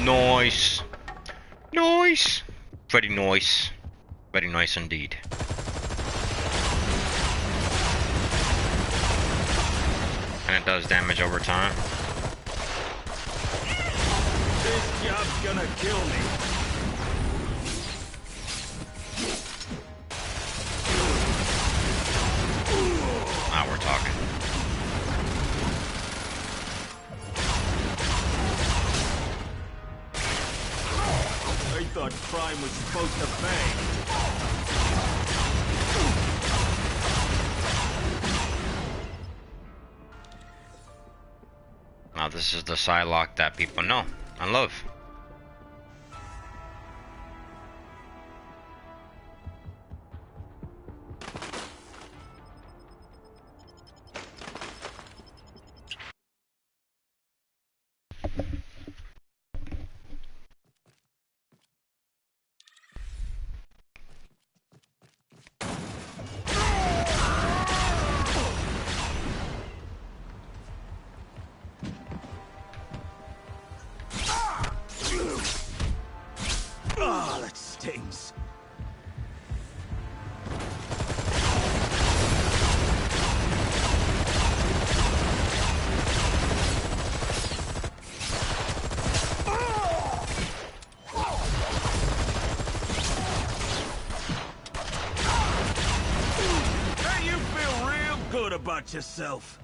Nice. Nice. Very nice. Very nice indeed. And it does damage over time. This job's gonna kill me. Now we're talking. I thought crime was supposed to pay. Now this is the Psylocke that people know and love. Ah, that stings. Hey, you feel real good about yourself.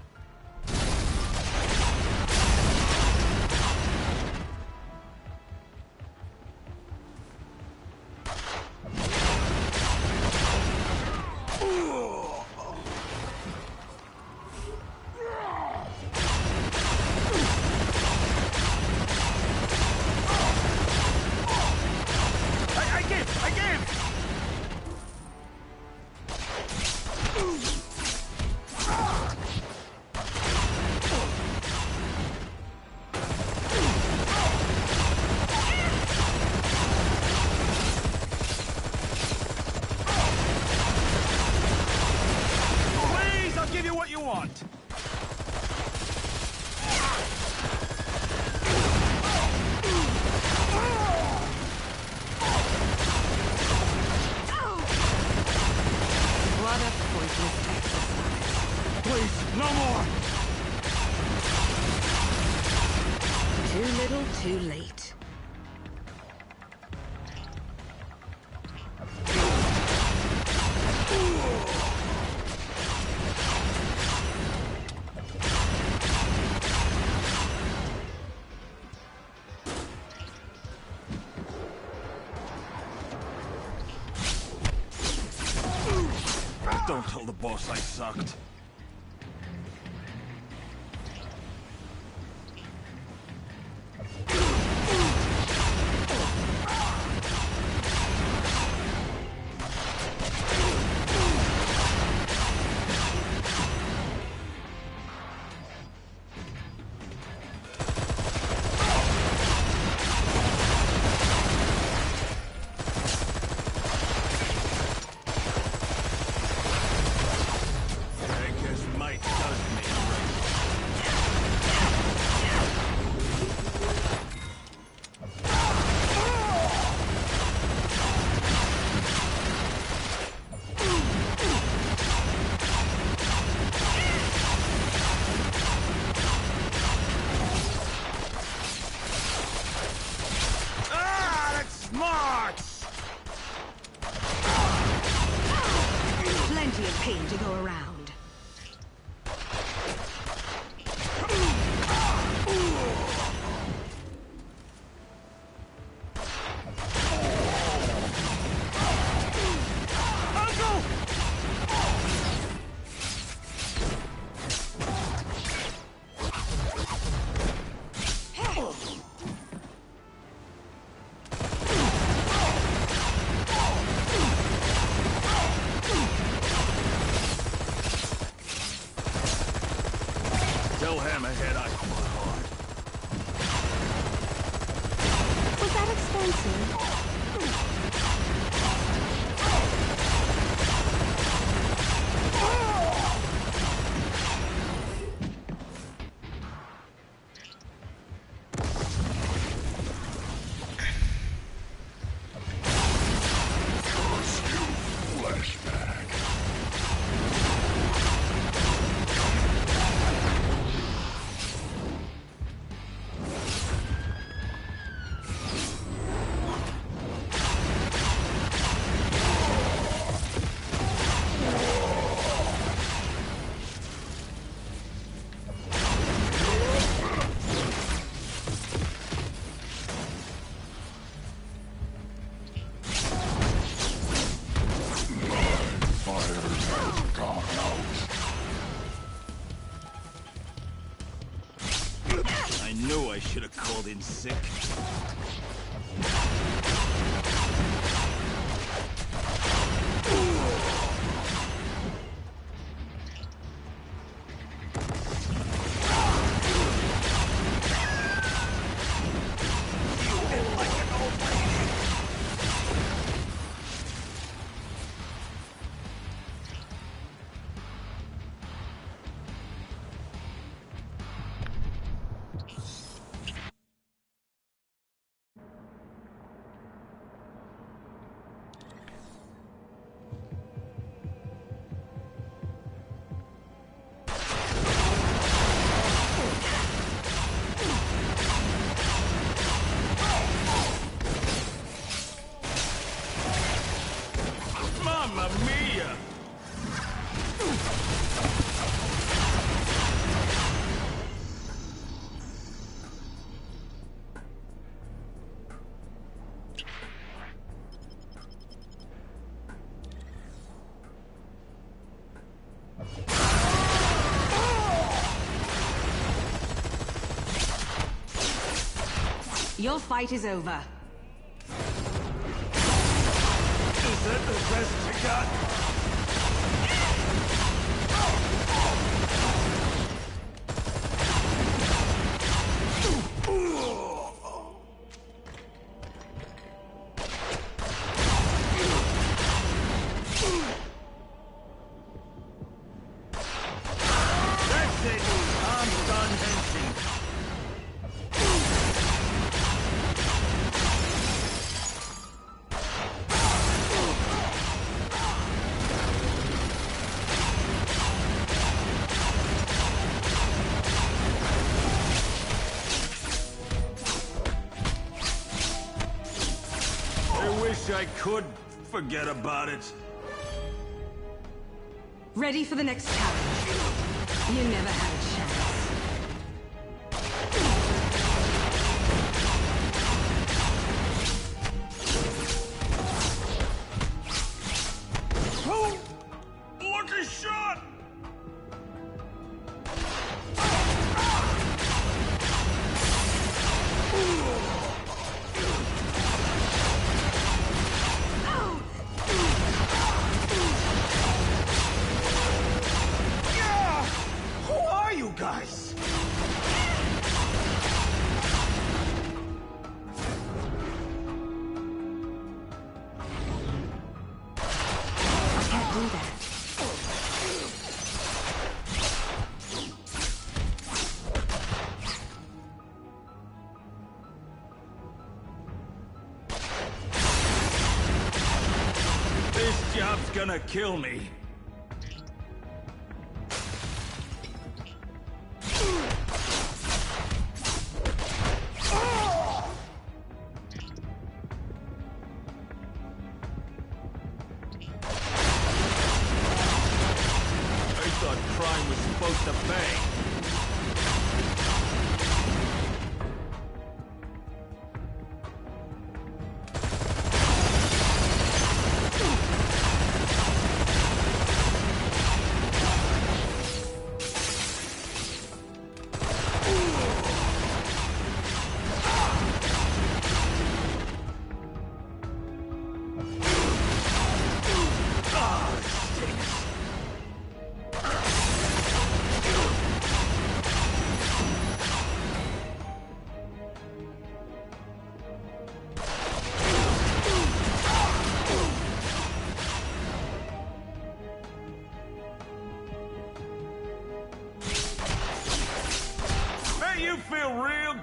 I give! Please, I'll give you what you want. What a pointless exercise. Please, no more. Too little, too late. Don't tell the boss I sucked. expensive. I knew I should have called in sick. Mamma mia! Your fight is over. Is that the best you got? That's it! I'm done fencing. I wish I could forget about it. Ready for the next challenge. You never had a chance. Oh! Lucky shot! Yeah! Who are you guys? Can't do that. This job's gonna kill me. I thought crime was supposed to pay.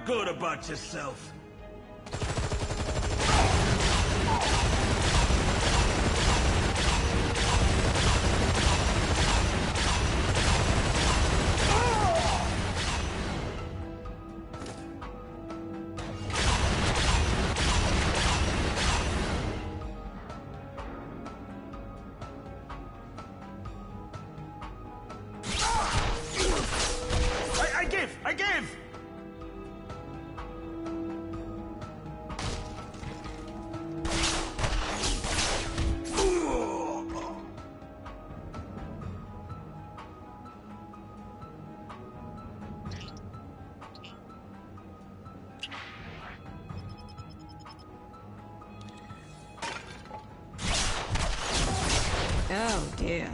good about yourself. I give! Oh dear.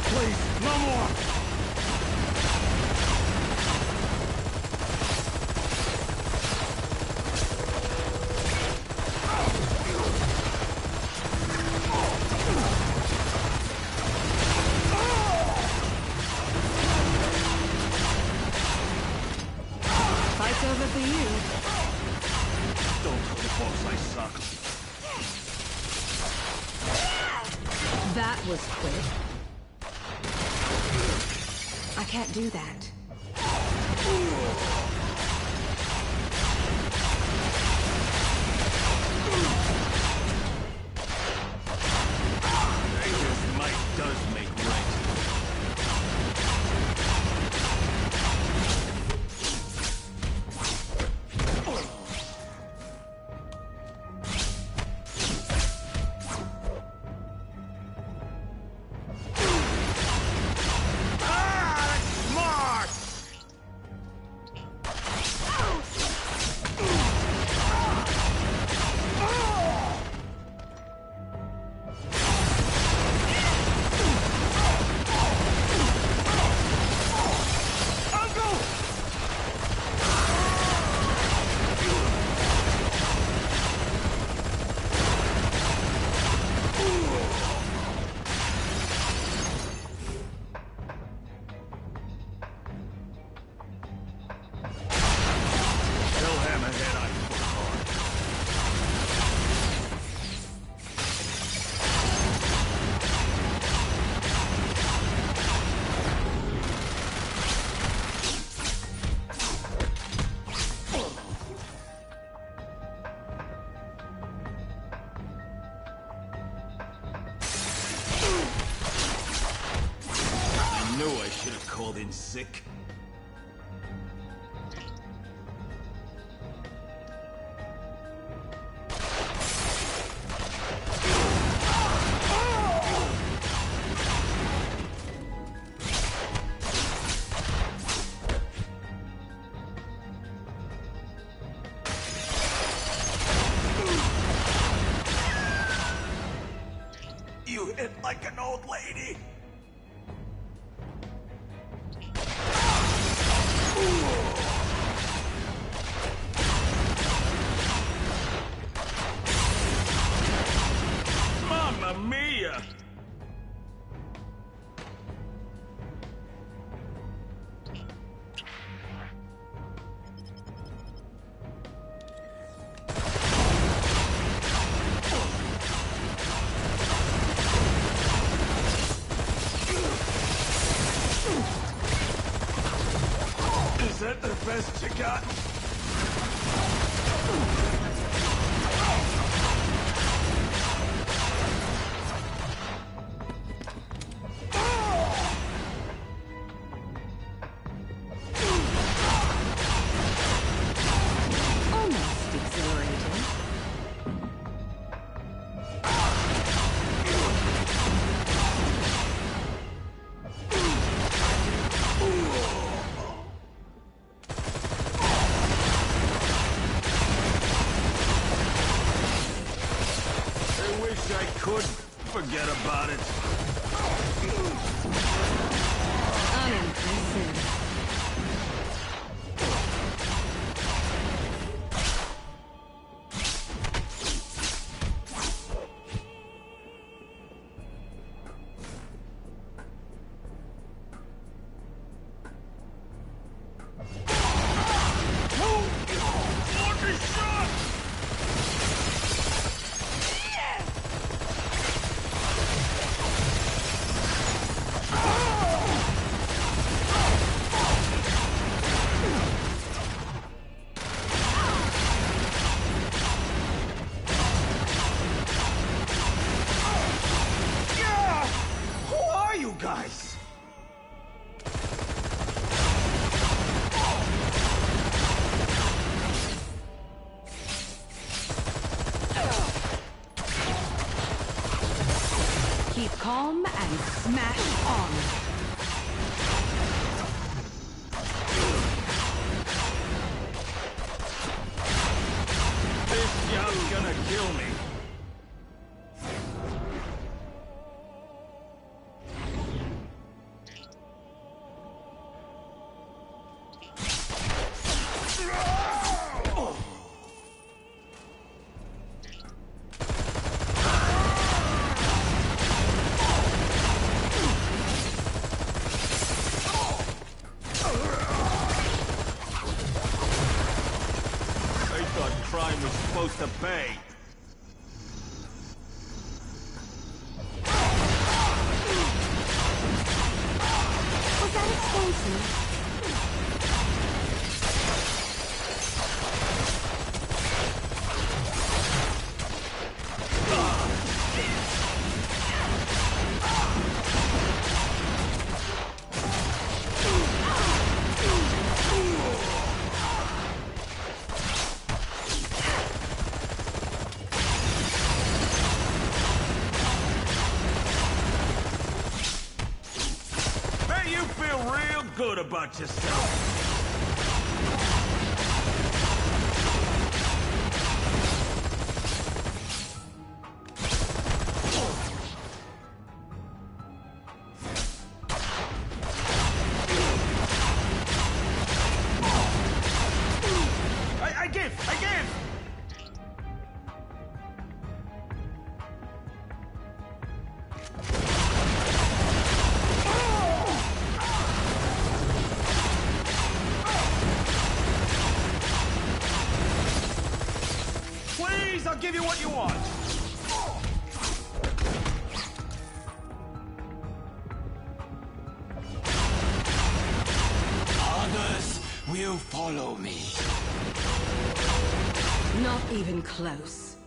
Please, no more! Fight's over for you. Don't tell the boss I suck. That was quick. I can't do that. Dangerous might does make right. I knew I should have called in sick. You hit like an old lady. Mamma mia! could forget about it. Unimpressive. Guys! Keep calm and smash on. This job's gonna kill me. Crime was supposed to pay. Was that expensive? You feel real good about yourself. I give! Please, I'll give you what you want. Others will follow me. Not even close.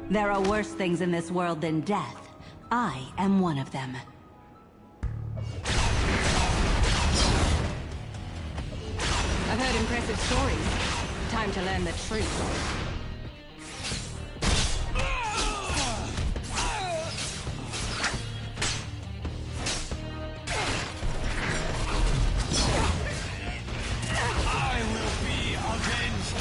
There are worse things in this world than death. I am one of them. I've heard impressive stories. Time to learn the truth. I will be avenged.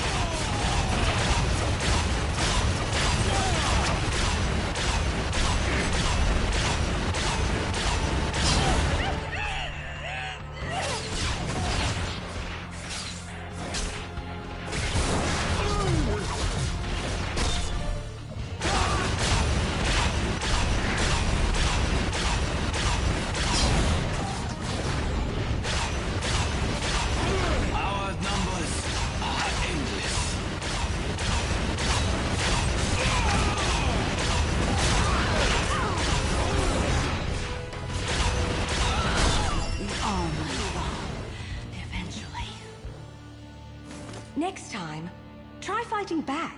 Our numbers are endless. We all must fall. Eventually. Next time, try fighting back.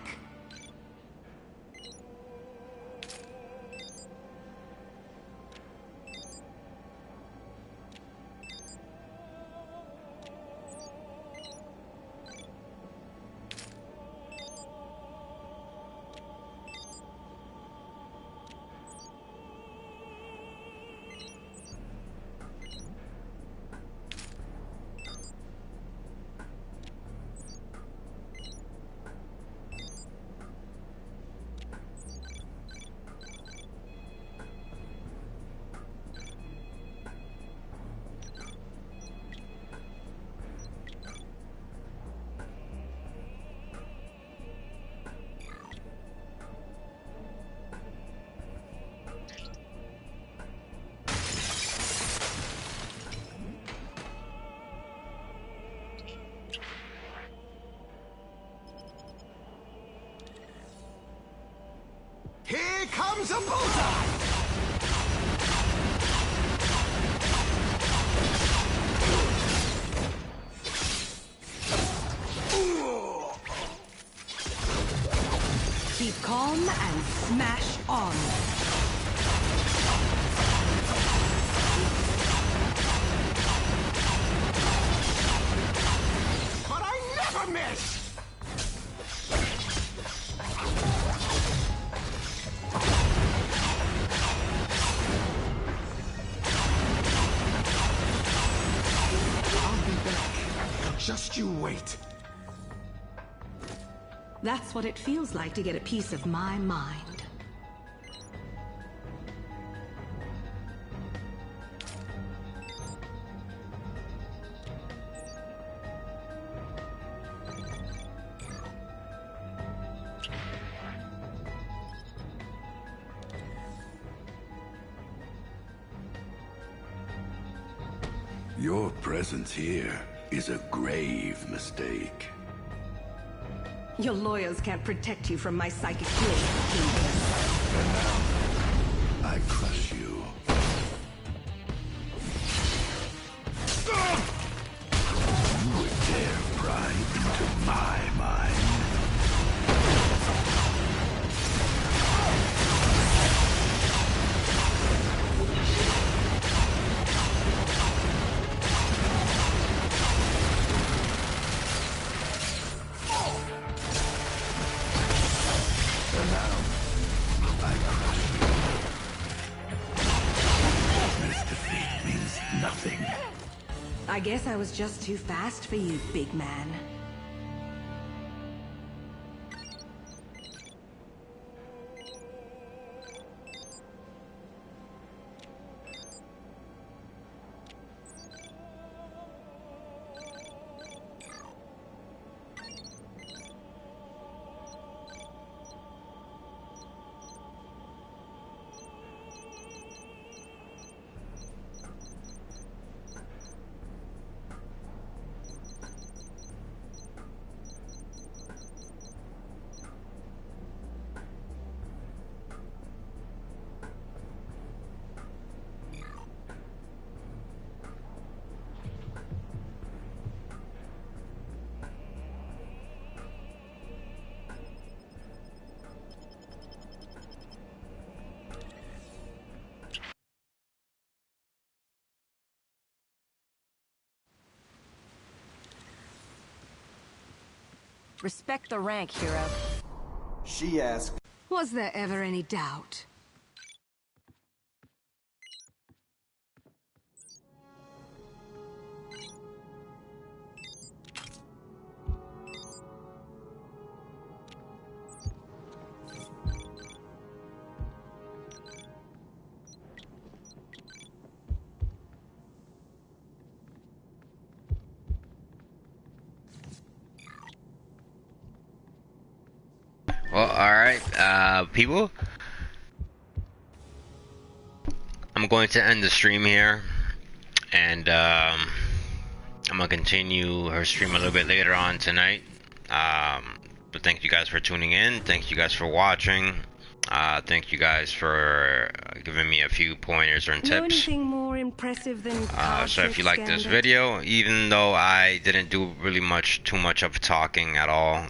comes a bullseye! Keep calm and smash on. But I never miss! I'll be back. Just you wait. That's what it feels like to get a piece of my mind. Your presence here is a grave mistake. Your lawyers can't protect you from my psychic blade. And now, I crush you. You would dare pry into my mind. And now, I crush you. This defeat means nothing. I guess I was just too fast for you, big man. Respect the rank, hero. She asked. Was there ever any doubt? Well, alright, people. I'm going to end the stream here. And, I'm gonna continue her stream a little bit later on tonight. But thank you guys for tuning in. Thank you guys for watching. Thank you guys for giving me a few pointers or tips. Know anything more impressive than so if you like this video, even though I didn't do really too much of talking at all,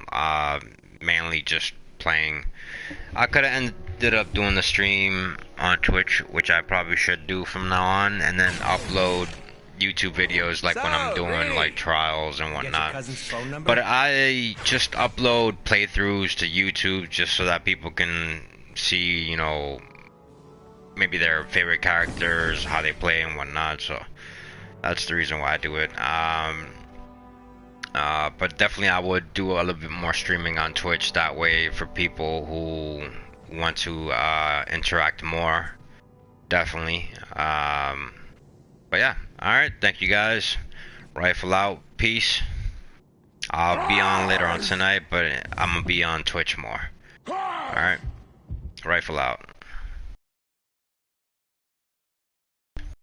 mainly just playing, I could have ended up doing the stream on Twitch, which I probably should do from now on, and then upload YouTube videos like when I'm doing like trials and whatnot. But I just upload playthroughs to YouTube just so that people can see, you know, maybe their favorite characters, how they play and whatnot. So that's the reason why I do it. But definitely I would do a little bit more streaming on Twitch, that way for people who want to interact more. Definitely. But yeah, alright, thank you guys. Rifle out, peace. I'll be on later on tonight, but I'm gonna be on Twitch more. Alright, rifle out.